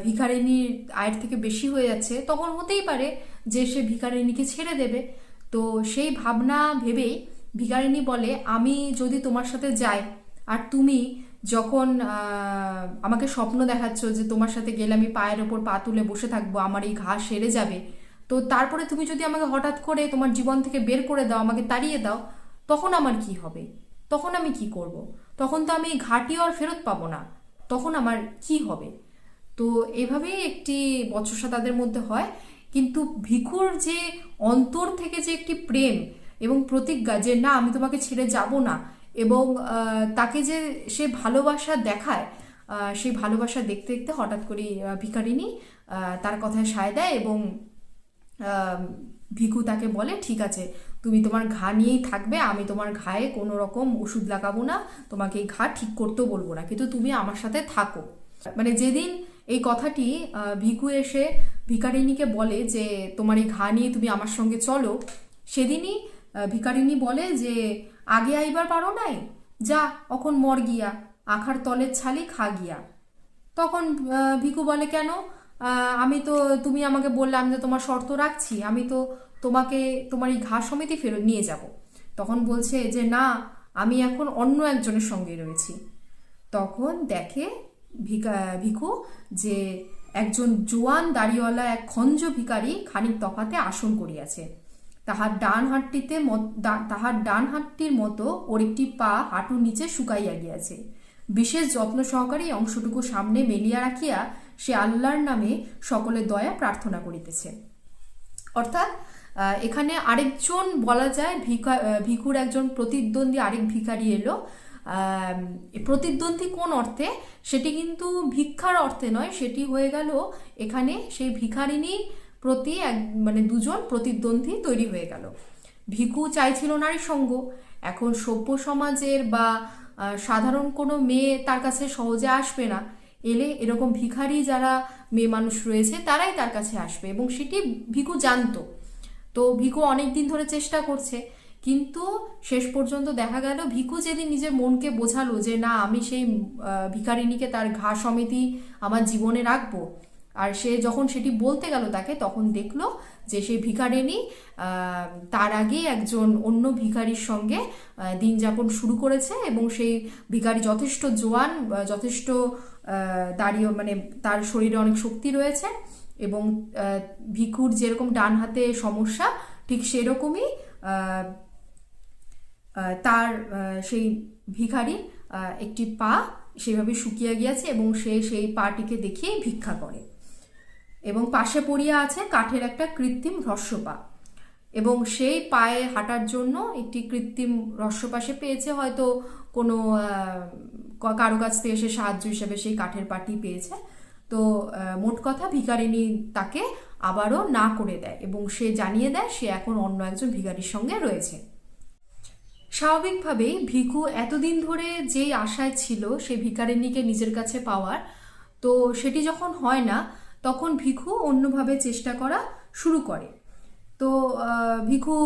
ভিখারিনীর আয়ের থেকে বেশি হয়ে যাচ্ছে, তখন হতেই পারে যে সে ভিখারিনীকে ছেড়ে দেবে। তো সেই ভাবনা ভেবেই ভিখারিনী বলে, আমি যদি তোমার সাথে যাই আর তুমি যখন আমাকে স্বপ্ন দেখাচ্ছ যে তোমার সাথে গেলে আমি পায়ের ওপর পা তুলে বসে থাকবো, আমার এই ঘা সেরে যাবে, তো তারপরে তুমি যদি আমাকে হঠাৎ করে তোমার জীবন থেকে বের করে দাও, আমাকে তাড়িয়ে দাও, তখন আমার কি হবে? তখন আমি কি করব? তখন তো আমি এই ঘাটিও আর ফেরত পাবো না, তখন আমার কি হবে? তো এভাবেই একটি বচসা তাদের মধ্যে হয়। কিন্তু ভিখুর যে অন্তর থেকে যে একটি প্রেম এবং প্রতিজ্ঞা যে না আমি তোমাকে ছেড়ে যাব না, এবং তাকে যে সে ভালোবাসা দেখায়, সেই ভালোবাসা দেখতে দেখতে হঠাৎ করে ভিখারিনী তার কথায় সায় দেয়, এবং ভিখু তাকে বলে ঠিক আছে, তুমি তোমার ঘা নিয়েই থাকবে, আমি তোমার ঘায়ে কোনো রকম ওষুধ লাগাবো না, তোমাকে এই ঘা ঠিক করতেও বলবো না, কিন্তু তুমি আমার সাথে থাকো। মানে যেদিন এই কথাটি ভিখু এসে ভিখারিনীকে বলে যে তোমার এই ঘা নিয়ে তুমি আমার সঙ্গে চলো, সেদিনই ভিখারিনী বলে যে আগে আইবার পারো নাই, যা অখন মর গিয়া, আখার তলের ছালি খা গিয়া। তখন ভিখু বলে কেন? আমি তো, তুমি আমাকে বললাম যে তোমার শর্ত রাখছি, আমি তো তোমাকে তোমার এই ঘা সমিতি ফেরত নিয়ে যাব। তখন বলছে যে না, আমি এখন অন্য একজনের সঙ্গে রয়েছি। তখন দেখে ভিখু যে একজন জোয়ান দাড়িওয়ালা এক খঞ্জ ভিখারি খানিক তফাতে আসন করিয়াছে, তাহার ডান হাতটির মতো ওর একটি পা হাঁটুর নিচে শুকাইয়া গিয়াছে। বিশেষ যত্ন সহকারে অংশটুকু সামনে মেলিয়া রাখিয়া সে আল্লাহর নামে সকলের দয়া প্রার্থনা করিতেছে। অর্থাৎ এখানে আরেকজন বলা যায় ভিখুর একজন প্রতিদ্বন্দ্বী আরেক ভিখারি এলো, প্রতিদ্বন্দ্বী কোন অর্থে, সেটি কিন্তু ভিক্ষার অর্থে নয়, সেটি হয়ে গেল এখানে সেই ভিখারিনীর প্রতি মানে দুজন প্রতিদ্বন্দ্বী তৈরি হয়ে গেল। ভিখু চাইছিল নারী সঙ্গ। এখন সভ্য সমাজের বা সাধারণ কোনো মেয়ে তার কাছে সহজে আসবে না, এলে এরকম ভিখারি যারা মেয়ে মানুষ রয়েছে তারাই তার কাছে আসবে, এবং সেটি ভিখু জানতো। তো ভিখু অনেক দিন ধরে চেষ্টা করছে, কিন্তু শেষ পর্যন্ত দেখা গেল ভিখু যেদিন নিজের মনকে বোঝালো যে না, আমি সেই ভিখারিনীকে তার ঘা সমেতি আমার জীবনে রাখবো, আর সে যখন সেটি বলতে গেল তাকে, তখন দেখলো যে সেই ভিখারিনী তার আগে একজন অন্য ভিখারির সঙ্গে দিন যাপন শুরু করেছে, এবং সেই ভিখারি যথেষ্ট জোয়ান, যথেষ্ট দাঁড়িয়ে, মানে তার শরীরে অনেক শক্তি রয়েছে, এবং ভিখুর যেরকম ডান হাতে সমস্যা ঠিক সেরকমই তার সেই ভিখারির একটি পা সেভাবে শুকিয়ে গিয়েছে, এবং সে সেই পাটিকে দেখিয়েই ভিক্ষা করে। এবং পাশে পড়িয়া আছে কাঠের একটা কৃত্রিম হ্রস্বপা, এবং সেই পায়ে হাঁটার জন্য একটি কৃত্রিম হ্রস্বপা সে পেয়েছে, হয়তো কোনো কারো কাছ থেকে সে সাহায্য হিসেবে সেই কাঠের পাটি পেয়েছে। তো মোট কথা ভিখারিনী তাকে আবারও না করে দেয়, এবং সে জানিয়ে দেয় সে এখন অন্য একজন ভিখারির সঙ্গে রয়েছে। স্বাভাবিকভাবেই ভিখু এতদিন ধরে যেই আশায় ছিল সে ভিখারিনীকে নিজের কাছে পাওয়ার, তো সেটি যখন হয় না, তখন ভিখু অন্যভাবে চেষ্টা করা শুরু করে। তো ভিখু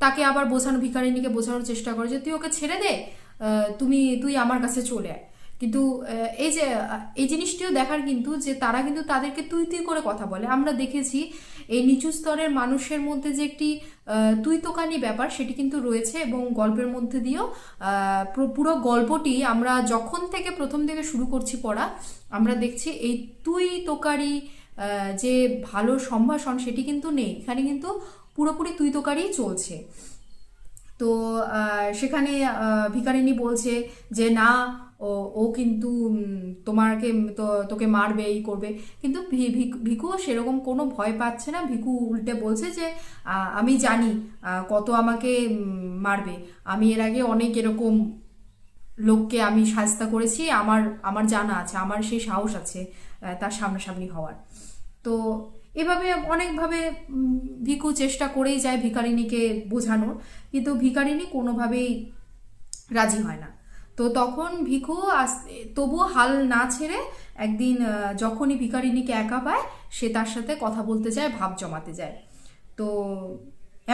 তাকে আবার ভিখারিনীকে বোঝানোর চেষ্টা করে যে তুই ওকে ছেড়ে দে, তুই আমার কাছে চলে আয়। কিন্তু এই জিনিসটিও দেখার কিন্তু যে তারা কিন্তু তাদেরকে তুই তুই করে কথা বলে। আমরা দেখেছি এই নিচু স্তরের মানুষের মধ্যে যে একটি তুই তোকানি ব্যাপার, সেটি কিন্তু রয়েছে, এবং গল্পের মধ্যে দিয়েও পুরো গল্পটি আমরা যখন থেকে প্রথম থেকে শুরু করছি পড়া, আমরা দেখছি এই তুই তোকারি যে ভালো সম্ভাষণ সেটি কিন্তু নেই এখানে, কিন্তু পুরোপুরি তুই তোকারি চলছে। তো সেখানে ভিখারিনী বলছে যে না, ও কিন্তু তোকে মারবে, এই করবে, কিন্তু ভিখু সেরকম কোনো ভয় পাচ্ছে না। ভিখু উল্টে বলছে যে আমি জানি কত আমাকে মারবে, আমি এর আগে অনেক এরকম লোককে আমি শাস্তা করেছি, আমার জানা আছে, আমার সেই সাহস আছে তার সামনাসামনি হওয়ার। তো এভাবে অনেকভাবে ভিখু চেষ্টা করেই যায় ভিখারিনীকে বোঝানোর, কিন্তু ভিখারিনী কোনোভাবেই রাজি হয় না। তো তখন ভিখু তবুও হাল না ছেড়ে একদিন যখনই ভিখারিনীকে একা পায়, সে তার সাথে কথা বলতে যায়, ভাব জমাতে যায়। তো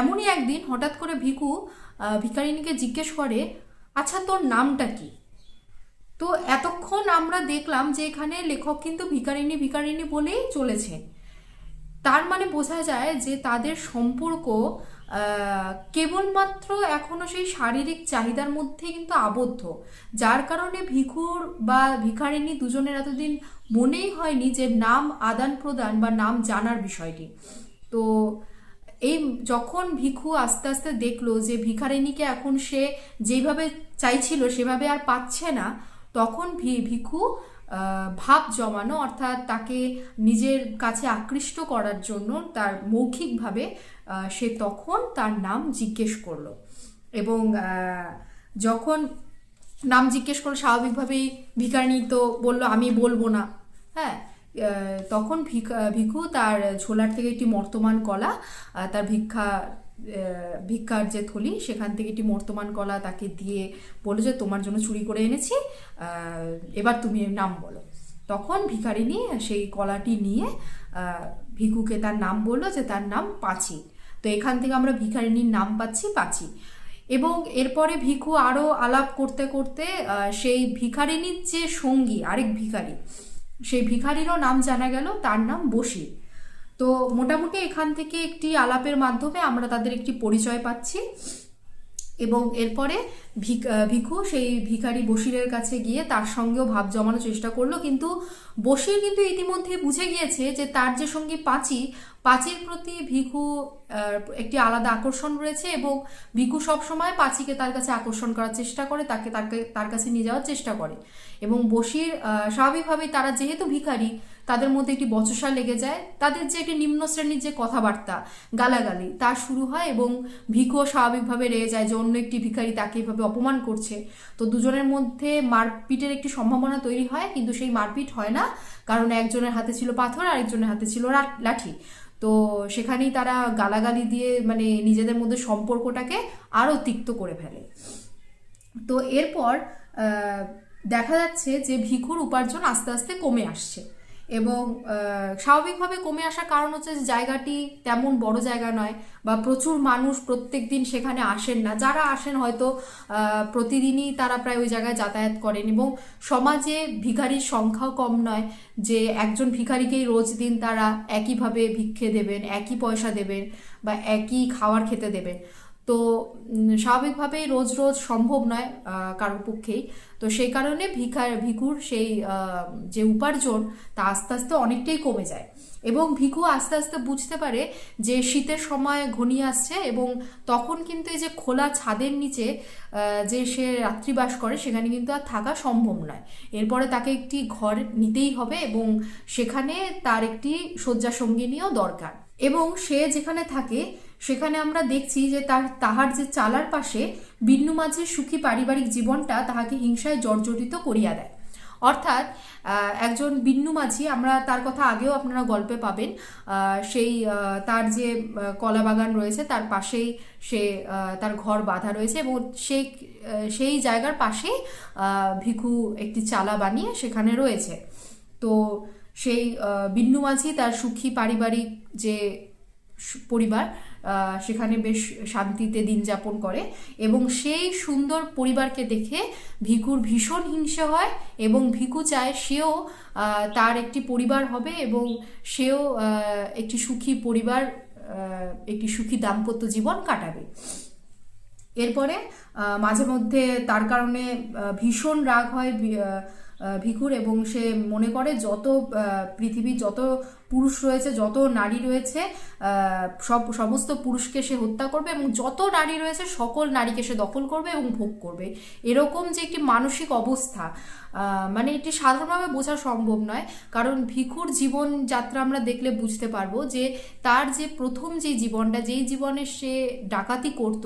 এমনই একদিন হঠাৎ করে ভিখু ভিখারিনীকে জিজ্ঞেস করে, আচ্ছা তোর নামটা কি? তো এতক্ষণ আমরা দেখলাম যে এখানে লেখক কিন্তু ভিখারিনী ভিখারিনী বলেই চলেছে, তার মানে বোঝা যায় যে তাদের সম্পর্ক কেবলমাত্র এখনো সেই শারীরিক চাহিদার মধ্যে কিন্তু আবদ্ধ, যার কারণে ভিখুর বা ভিখারিনী দুজনের এতদিন মনেই হয়নি যে নাম আদান প্রদান বা নাম জানার বিষয়টি। তো এই যখন ভিখু আস্তে আস্তে দেখলো যে ভিখারিনীকে এখন সে যেভাবে চাইছিল সেভাবে আর পাচ্ছে না, তখন ভিখু ভাব জমানো, অর্থাৎ তাকে নিজের কাছে আকৃষ্ট করার জন্য তার মৌখিকভাবে সে তখন তার নাম জিজ্ঞেস করলো। এবং যখন নাম জিজ্ঞেস করলো, স্বাভাবিকভাবেই ভিখারিনী তো বললো আমি বলবো না। হ্যাঁ, তখন ভিখু তার ঝোলার থেকে একটি মর্তমান কলা, তার ভিক্ষার যে থলি সেখান থেকে একটি মর্তমান কলা তাকে দিয়ে বলল যে তোমার জন্য চুরি করে এনেছি, এবার তুমি নাম বলো। তখন ভিখারিনী সেই কলাটি নিয়ে ভিখুকে তার নাম বললো যে তার নাম পাঁচি। তো এখান থেকে আমরা ভিখারিনীর নাম পাচ্ছি পাঁচি। এবং এরপরে ভিখু আরও আলাপ করতে করতে সেই ভিখারিনীর যে সঙ্গী আরেক ভিখারি, সেই ভিখারিরও নাম জানা গেল, তার নাম বসির। তো মোটামুটি এখান থেকে একটি আলাপের মাধ্যমে আমরা তাদের একটি পরিচয় পাচ্ছি। এবং এরপরে ভিখু সেই ভিখারি বসিরের কাছে গিয়ে তার সঙ্গেও ভাব জমানোর চেষ্টা করলো, কিন্তু বসির কিন্তু ইতিমধ্যে বুঝে গিয়েছে যে তার যে সঙ্গী পাঁচির প্রতি ভিখু একটি আলাদা আকর্ষণ রয়েছে, এবং ভিখু সবসময় পাঁচিকে তার কাছে আকর্ষণ করার চেষ্টা করে, তার কাছে নিয়ে যাওয়ার চেষ্টা করে। এবং বসির স্বাভাবিকভাবেই, তারা যেহেতু ভিখারি তাদের মধ্যে একটি বচসা লেগে যায়, তাদের যে একটি নিম্ন শ্রেণীর যে কথাবার্তা গালাগালি তা শুরু হয়, এবং ভিখুও স্বাভাবিকভাবে রেগে যায় যে অন্য একটি ভিখারি তাকে এভাবে অপমান করছে। তো দুজনের মধ্যে মারপিটের একটি সম্ভাবনা তৈরি হয়, কিন্তু সেই মারপিট হয় না, কারণ একজনের হাতে ছিল পাথর আর একজনের হাতে ছিল লাঠি। তো সেখানেই তারা গালাগালি দিয়ে মানে নিজেদের মধ্যে সম্পর্কটাকে আরও তিক্ত করে ফেলে। তো এরপর দেখা যাচ্ছে যে ভিখুর উপার্জন আস্তে আস্তে কমে আসছে, এবং স্বাভাবিকভাবে কমে আসার কারণ হচ্ছে যে জায়গাটি তেমন বড় জায়গা নয়, বা প্রচুর মানুষ প্রত্যেক দিন সেখানে আসেন না, যারা আসেন হয়তো প্রতিদিনই তারা প্রায় ওই জায়গায় যাতায়াত করেন, এবং সমাজে ভিখারির সংখ্যাও কম নয় যে একজন ভিখারিকেই রোজ দিন তারা একইভাবে ভিক্ষে দেবেন, একই পয়সা দেবেন বা একই খাবার খেতে দেবেন। তো স্বাভাবিকভাবেই রোজ রোজ সম্ভব নয় কারোর পক্ষেই। তো সেই কারণে ভিখুর সেই যে উপার্জন তা আস্তে আস্তে অনেকটাই কমে যায়, এবং ভিখু আস্তে আস্তে বুঝতে পারে যে শীতের সময় ঘনিয়ে আসছে, এবং তখন কিন্তু এই যে খোলা ছাদের নিচে যে সে রাত্রিবাস করে সেখানে কিন্তু আর থাকা সম্ভব নয়। এরপরে তাকে একটি ঘর নিতেই হবে, এবং সেখানে তার একটি শয্যাসঙ্গিনীও দরকার। এবং সে যেখানে থাকে সেখানে আমরা দেখছি যে তাহার যে চালার পাশে বিন্নু মাঝির সুখী পারিবারিক জীবনটা তাহাকে হিংসায় জর্জরিত করিয়া দেয়। অর্থাৎ একজন বিন্নু মাঝি, আমরা তার কথা আগেও আপনারা গল্পে পাবেন, সেই তার যে কলা বাগান রয়েছে তার পাশেই সে তার ঘর বাঁধা রয়েছে, এবং সেই জায়গার পাশেই ভিখু একটি চালা বানিয়ে সেখানে রয়েছে। তো সেই বিন্নু মাঝি তার সুখী পারিবারিক যে পরিবার সেখানে বেশ শান্তিতে দিন যাপন করে, এবং সেই সুন্দর পরিবারকে দেখে ভিখুর ভীষণ হিংসা হয়, এবং ভিখু চায় সেও তার একটি পরিবার হবে, এবং সেও একটি সুখী পরিবার, একটি সুখী দাম্পত্য জীবন কাটাবে। এরপরে মাঝে মধ্যে তার কারণে ভীষণ রাগ হয় ভিখুর, এবং সে মনে করে যত পৃথিবীর যত পুরুষ রয়েছে, যত নারী রয়েছে, সমস্ত পুরুষকে সে হত্যা করবে, এবং যত নারী রয়েছে সকল নারীকে সে দখল করবে এবং ভোগ করবে। এরকম যে একটি মানসিক অবস্থা, মানে এটি সাধারণভাবে বোঝা সম্ভব নয়, কারণ ভিখুর জীবনযাত্রা আমরা দেখলে বুঝতে পারবো যে তার যে প্রথম যে জীবনটা, যেই জীবনে সে ডাকাতি করত,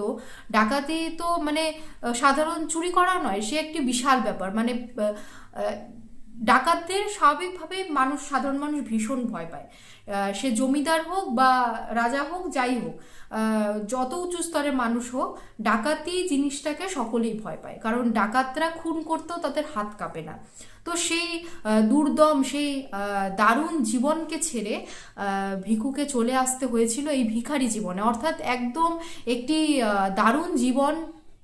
ডাকাতি তো মানে সাধারণ চুরি করা নয়, সে একটি বিশাল ব্যাপার। মানে ডাকাতদের স্বাভাবিকভাবে সাধারণ মানুষ ভীষণ ভয় পায়, সে জমিদার হোক বা রাজা হোক, যাই হোক, যত উঁচু স্তরের মানুষ হোক, ডাকাতি জিনিসটাকে সকলেই ভয় পায়, কারণ ডাকাতরা খুন করতেও তাদের হাত কাঁপে না। তো সেই দুর্দম, সেই দারুণ জীবনকে ছেড়ে ভিখুকে চলে আসতে হয়েছিল এই ভিখারি জীবনে, অর্থাৎ একদম একটি দারুণ জীবন,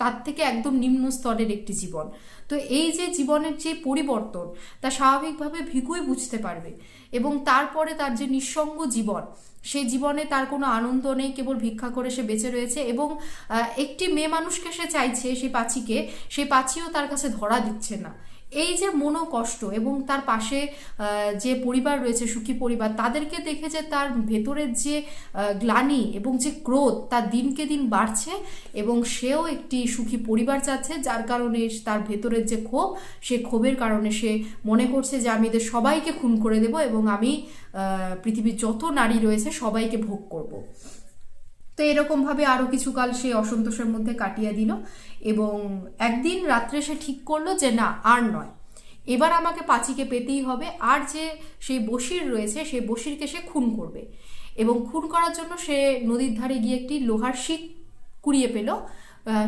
তার থেকে একদম নিম্ন স্তরের একটি জীবন। তো এই যে জীবনের যে পরিবর্তন, তা স্বাভাবিকভাবে ভিখুই বুঝতে পারবে, এবং তারপরে তার যে নিঃসঙ্গ জীবন, সেই জীবনে তার কোনো আনন্দ নেই, কেবল ভিক্ষা করে সে বেঁচে রয়েছে, এবং একটি মেয়ে মানুষকে সে চাইছে, সেই পাচিও তার কাছে ধরা দিচ্ছে না। এই যে মনোকষ্ট, এবং তার পাশে যে পরিবার রয়েছে, সুখী পরিবার, তাদেরকে দেখে যে তার ভেতরের যে গ্লানি এবং যে ক্রোধ তার দিনকে দিন বাড়ছে, এবং সেও একটি সুখী পরিবার চাচ্ছে, যার কারণে তার ভেতরের যে ক্ষোভ, সে ক্ষোভের কারণে সে মনে করছে যে আমি এদের সবাইকে খুন করে দেব, এবং আমি পৃথিবীর যত নারী রয়েছে সবাইকে ভোগ করব। তো এরকমভাবে আরও কিছুকাল সে অসন্তোষের মধ্যে কাটিয়ে দিল, এবং একদিন রাত্রে সে ঠিক করলো যে না, আর নয়, এবার আমাকে পাচিকে পেতেই হবে, আর যে সেই বশির রয়েছে সেই বশিরকে সে খুন করবে। এবং খুন করার জন্য সে নদীর ধারে গিয়ে একটি লোহার শিক কুড়িয়ে পেল।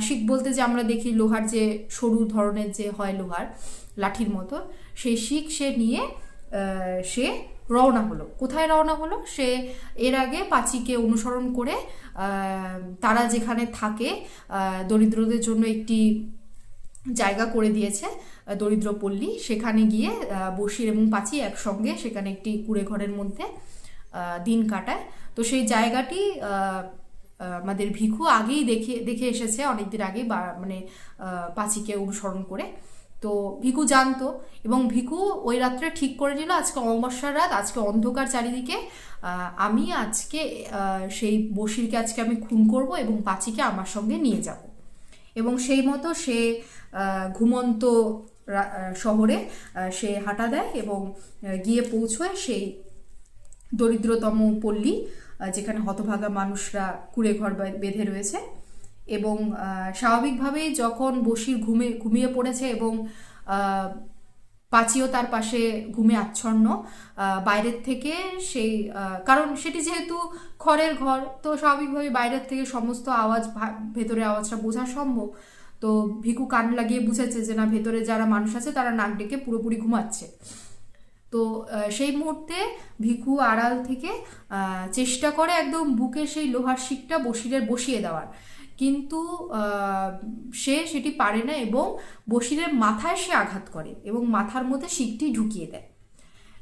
শিক বলতে যে আমরা দেখি লোহার যে সরু ধরনের যে হয় লোহার লাঠির মতো, সেই শিক সে নিয়ে সে রওনা হলো। কোথায় রওনা হলো? সে এর আগে পাচিকে অনুসরণ করে তারা যেখানে থাকে, দরিদ্রদের জন্য একটি জায়গা করে দিয়েছে, দরিদ্র পল্লী, সেখানে গিয়ে বশির এবং পাচি একসঙ্গে সেখানে একটি কুঁড়ে ঘরের মধ্যে দিন কাটায়। তো সেই জায়গাটি আমাদের ভিখু আগেই দেখে এসেছে, অনেকদিন আগেই, মানে পাচিকে অনুসরণ করে। তো ভিখু জানতো, এবং ভিখু ওই রাত্রে ঠিক করে নিল আজকে অমাবস্যার রাত, আজকে অন্ধকার চারিদিকে, আমি আজকে সেই বশিরকে আজকে আমি খুন করব এবং পাচিকে আমার সঙ্গে নিয়ে যাব। এবং সেই মতো সে ঘুমন্ত শহরে সে হাঁটা দেয় এবং গিয়ে পৌঁছয় সেই দরিদ্রতম পল্লী, যেখানে হতভাগা মানুষরা কুঁড়ে ঘর বেঁধে রয়েছে। এবং স্বাভাবিকভাবেই যখন বসির ঘুমিয়ে পড়েছে এবং পাঁচিও তার পাশে ঘুমে আচ্ছন্ন, বাইরের থেকে সেই কারণ সেটি যেহেতু খড়ের ঘর, তো স্বাভাবিকভাবে বাইরের থেকে সমস্ত আওয়াজ, ভেতরের আওয়াজটা বোঝা সম্ভব। তো ভিখু কান লাগিয়ে বুঝেছে যে না, ভেতরে যারা মানুষ আছে তারা নাক ডেকে পুরোপুরি ঘুমাচ্ছে। তো সেই মুহূর্তে ভিখু আড়াল থেকে চেষ্টা করে একদম বুকে সেই লোহার শিকটা বসিরের বসিয়ে দেওয়ার, কিন্তু সে সেটি পারে না এবং বসিরের মাথায় সে আঘাত করে এবং মাথার মধ্যে শিকটি ঢুকিয়ে দেয়।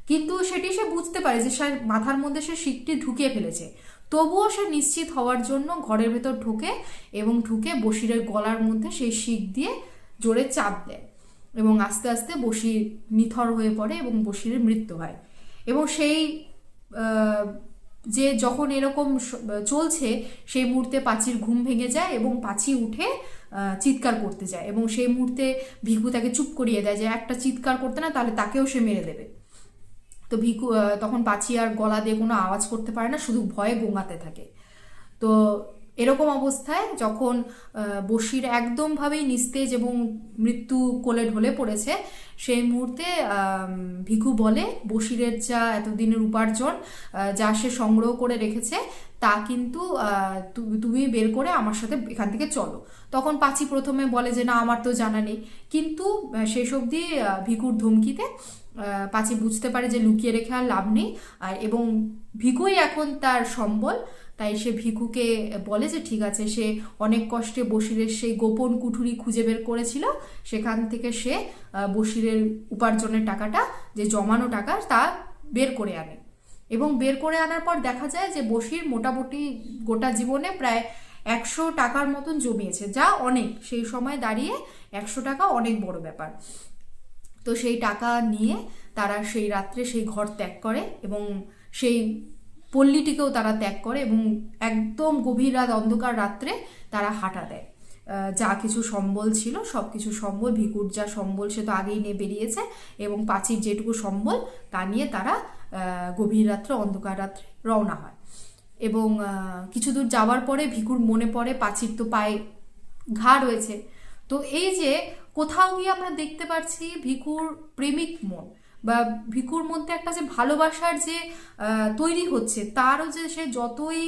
কিন্তু সেটি সে বুঝতে পারে যে সে মাথার মধ্যে সে শিকটি ঢুকিয়ে ফেলেছে, তবুও সে নিশ্চিত হওয়ার জন্য ঘরের ভেতর ঢোকে এবং ঢুকে বসিরের গলার মধ্যে সেই শিক দিয়ে জোরে চাপ দেয় এবং আস্তে আস্তে বসির নিথর হয়ে পড়ে এবং বসিরের মৃত্যু হয়। এবং সেই যে যখন এরকম চলছে সেই মুহূর্তে পাঁচির ঘুম ভেঙে যায় এবং পাঁচি উঠে চিৎকার করতে যায় এবং সেই মুহূর্তে ভিখু তাকে চুপ করিয়ে দেয় যে একটা চিৎকার করতে না, তাহলে তাকেও সে মেরে দেবে। তো ভিখু তখন পাঁচি আর গলা দিয়ে কোনো আওয়াজ করতে পারে না, শুধু ভয়ে গোঙাতে থাকে। তো এরকম অবস্থায় যখন বসির একদমভাবেই নিস্তেজ এবং মৃত্যু কোলে ঢলে পড়েছে, সেই মুহূর্তে ভিখু বলে বসিরের যা এতদিনের উপার্জন, যা সে সংগ্রহ করে রেখেছে, তা কিন্তু তুমি বের করে আমার সাথে এখান থেকে চলো। তখন পাঁচি প্রথমে বলে যে না, আমার তো জানা নেই, কিন্তু শেষ অবধি ভিখুর ধমকিতে পাঁচি বুঝতে পারে যে লুকিয়ে রেখে আর লাভ নেই, এবং ভিখুই এখন তার সম্বল। তাই সে ভিখুকে বলে যে ঠিক আছে, সে অনেক কষ্টে বসিরের সেই গোপন কুঠুরি খুঁজে বের করেছিল, সেখান থেকে সে বসিরের উপার্জনের টাকাটা, যে জমানো টাকা, তা বের করে আনে। এবং বের করে আনার পর দেখা যায় যে বসির মোটামুটি গোটা জীবনে প্রায় 100 টাকার মতন জমিয়েছে, যা অনেক, সেই সময় দাঁড়িয়ে 100 টাকা অনেক বড় ব্যাপার। তো সেই টাকা নিয়ে তারা সেই রাত্রে সেই ঘর ত্যাগ করে এবং সেই পল্লীটিকেও তারা ত্যাগ করে এবং একদম গভীর রাত, অন্ধকার রাত্রে তারা হাঁটা দেয়। যা কিছু সম্বল ছিল সব কিছু সম্বল, ভিখুর যা সম্বল সে তো আগেই নিয়ে বেরিয়েছে, এবং পাঁচির যেটুকু সম্বল তা নিয়ে তারা গভীর রাত্রে, অন্ধকার রাত্রে রওনা হয়। এবং কিছু দূর যাওয়ার পরে ভিখুর মনে পড়ে পাঁচির তো পায়ে ঘা রয়েছে। তো এই যে কোথাও গিয়ে আমরা দেখতে পাচ্ছি ভিখুর প্রেমিক মন বা ভিখুর মধ্যে একটা যে ভালোবাসার যে তৈরি হচ্ছে, তারও যে সে যতই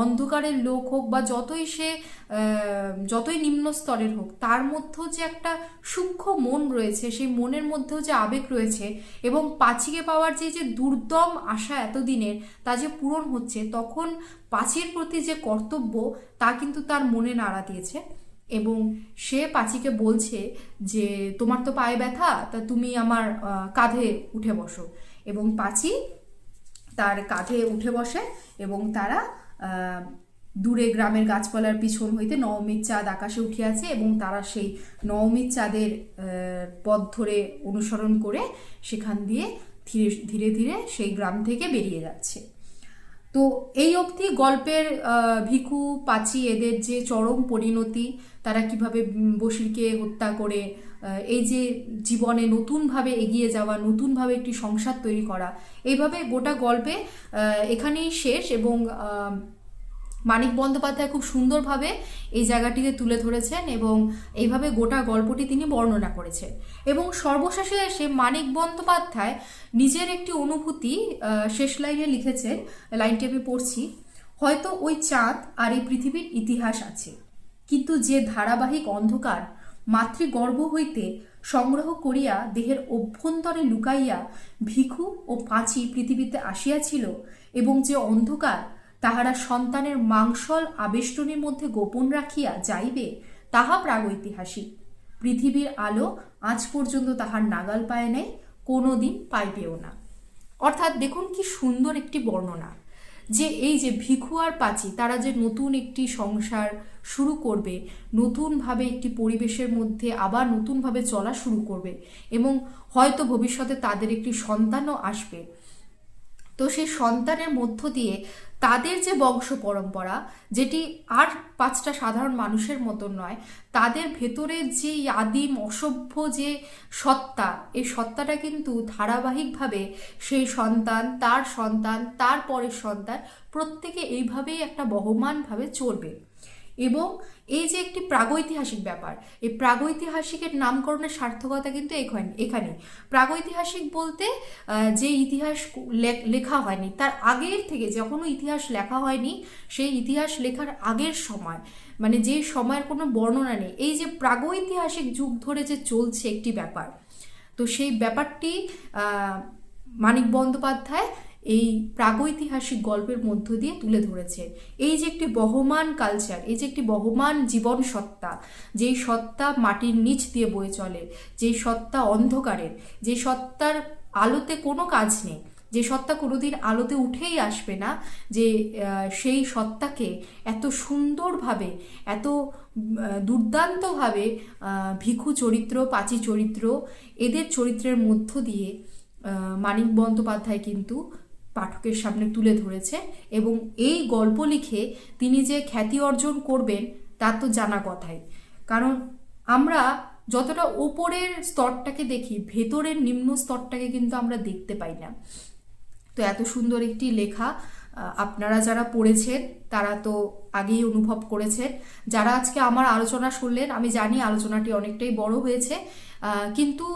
অন্ধকারের লোক হোক বা যতই নিম্ন স্তরের হোক, তার মধ্যেও যে একটা সূক্ষ্ম মন রয়েছে, সেই মনের মধ্যেও যে আবেগ রয়েছে, এবং পাঁচিকে পাওয়ার যে দুর্দম আশা এতদিনের, তা যে পূরণ হচ্ছে, তখন পাঁচির প্রতি যে কর্তব্য তা কিন্তু তার মনে নাড়া দিয়েছে। এবং সে পাঁচিকে বলছে যে তোমার তো পায়ে ব্যথা, তা তুমি আমার কাঁধে উঠে বসো। এবং পাঁচি তার কাঁধে উঠে বসে এবং তারা দূরে গ্রামের গাছপালার পিছন হইতে নবমীর চাঁদ আকাশে উঠে আছে এবং তারা সেই নবমীর চাঁদের পথ ধরে অনুসরণ করে সেখান দিয়ে ধীরে ধীরে সেই গ্রাম থেকে বেরিয়ে যাচ্ছে। তো এই অবধি গল্পের ভিখু, পাঁচি এদের যে চরম পরিণতি, তারা কিভাবে বসিরকে হত্যা করে এই যে জীবনে নতুনভাবে এগিয়ে যাওয়া, নতুনভাবে একটি সংসার তৈরি করা, এইভাবে গোটা গল্পে এখানেই শেষ। এবং মানিক বন্দ্যোপাধ্যায় খুব সুন্দরভাবে এই জায়গাটিকে তুলে ধরেছেন এবং এইভাবে গোটা গল্পটি তিনি বর্ণনা করেছেন। এবং সর্বশেষে এসে মানিক বন্দ্যোপাধ্যায় নিজের একটি অনুভূতি শেষ লাইনে লিখেছেন, লাইনটি আমি পড়ছি। হয়তো ওই চাঁদ আর এই পৃথিবীর ইতিহাস আছে, কিন্তু যে ধারাবাহিক অন্ধকার মাতৃগর্ভ হইতে সংগ্রহ করিয়া দেহের অভ্যন্তরে লুকাইয়া ভিখু ও পাঁচি পৃথিবীতে আসিয়াছিল, এবং যে অন্ধকার তাহারা সন্তানের মাংসল আবেষ্টনীর মধ্যে গোপন রাখিয়া যাইবে, তাহা প্রাগৈতিহাসিক। পৃথিবীর আলো আজ পর্যন্ত তাহার নাগাল পায় নাই, কোনোদিন পাইবেও না। অর্থাৎ দেখুন কি সুন্দর একটি বর্ণনা, যে এই যে ভিখু আর পাঁচি, তারা যে নতুন একটি সংসার শুরু করবে, নতুনভাবে একটি পরিবেশের মধ্যে আবার নতুনভাবে চলা শুরু করবে, এবং হয়তো ভবিষ্যতে তাদের একটি সন্তানও আসবে। তো সেই সন্তানের মধ্য দিয়ে তাদের যে বংশ পরম্পরা, যেটি আর 5টা সাধারণ মানুষের মতন নয়, তাদের ভেতরে যে আদিম অসভ্য যে সত্তা, এই সত্তাটা কিন্তু ধারাবাহিকভাবে সেই সন্তান তার পরের সন্তান প্রত্যেকে এইভাবেই একটা বহমানভাবে চলবে। এবং এই যে একটি প্রাগৈতিহাসিক ব্যাপার, এই প্রাগৈতিহাসিকের নামকরণের সার্থকতা কিন্তু এখানে। প্রাগৈতিহাসিক বলতে যে ইতিহাস লেখা হয়নি, তার আগের থেকে যখনও ইতিহাস লেখা হয়নি, সেই ইতিহাস লেখার আগের সময়, মানে যে সময়ের কোনো বর্ণনা নেই, এই যে প্রাগৈতিহাসিক যুগ ধরে যে চলছে একটি ব্যাপার, তো সেই ব্যাপারটি মানিক বন্দ্যোপাধ্যায় এই প্রাগৈতিহাসিক গল্পের মধ্য দিয়ে তুলে ধরেছে। এই যে একটি বহমান কালচার, এই যে একটি বহমান জীবন সত্তা, যেই সত্তা মাটির নিচ দিয়ে বয়ে চলে, যেই সত্তা অন্ধকারের, যে সত্তার আলোতে কোনো কাজ নেই, যে সত্তা কোনোদিন আলোতে উঠেই আসবে না, যে সেই সত্তাকে এত সুন্দরভাবে, এত দুর্দান্তভাবে ভিখু চরিত্র, পাঁচি চরিত্র, এদের চরিত্রের মধ্য দিয়ে মানিক বন্দ্যোপাধ্যায় কিন্তু পাঠকের সামনে তুলে ধরেছে। এবং এই গল্প লিখে তিনি যে খ্যাতি অর্জন করবেন তা তো জানা কথাই, কারণ আমরা যতটা ওপরের স্তরটাকে দেখি, ভেতরের নিম্ন স্তরটাকে কিন্তু আমরা দেখতে পাই না। তো এত সুন্দর একটি লেখা আপনারা যারা পড়েছেন তারা তো আগেই অনুভব করেছেন। যারা আজকে আমার আলোচনা শুনলেন, আমি জানি আলোচনাটি অনেকটাই বড় হয়েছে, কিন্তু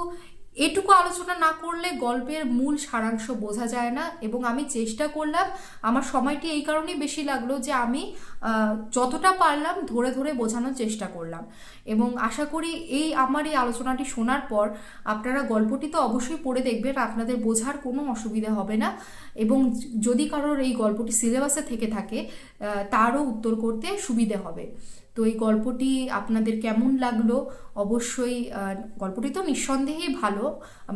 এটুকু আলোচনা না করলে গল্পের মূল সারাংশ বোঝা যায় না। এবং আমি চেষ্টা করলাম, আমার সময়টি এই কারণেই বেশি লাগলো যে আমি যতটা পারলাম ধরে ধরে বোঝানোর চেষ্টা করলাম। এবং আশা করি আমার এই আলোচনাটি শোনার পর আপনারা গল্পটি তো অবশ্যই পড়ে দেখবেন, আপনাদের বোঝার কোনো অসুবিধা হবে না। এবং যদি কারোর এই গল্পটি সিলেবাসে থেকে থাকে তারও উত্তর করতে সুবিধে হবে। তো এই গল্পটি আপনাদের কেমন লাগলো অবশ্যই, গল্পটি তো নিঃসন্দেহেই ভালো,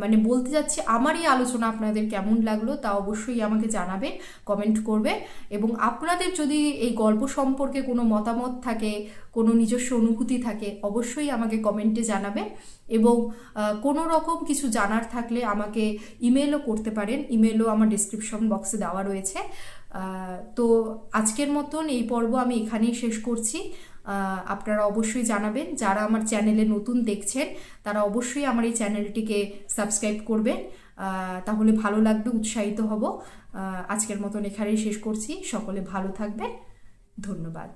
মানে বলতে যাচ্ছি আমার এই আলোচনা আপনাদের কেমন লাগলো তা অবশ্যই আমাকে জানাবেন, কমেন্ট করবে। এবং আপনাদের যদি এই গল্প সম্পর্কে কোনো মতামত থাকে, কোনো নিজস্ব অনুভূতি থাকে, অবশ্যই আমাকে কমেন্টে জানাবেন। এবং কোনো রকম কিছু জানার থাকলে আমাকে ইমেলও করতে পারেন, ইমেলও আমার ডিসক্রিপশন বক্সে দেওয়া রয়েছে। তো আজকের মতন এই পর্ব আমি এখানেই শেষ করছি। আপনারা অবশ্যই জানাবেন, যারা আমার চ্যানেলে নতুন দেখছেন তারা অবশ্যই আমার এই চ্যানেলটিকে সাবস্ক্রাইব করবেন, তাহলে ভালো লাগবে, উৎসাহিত হব। আজকের মতন এখানেই শেষ করছি। সকলে ভালো থাকবেন, ধন্যবাদ।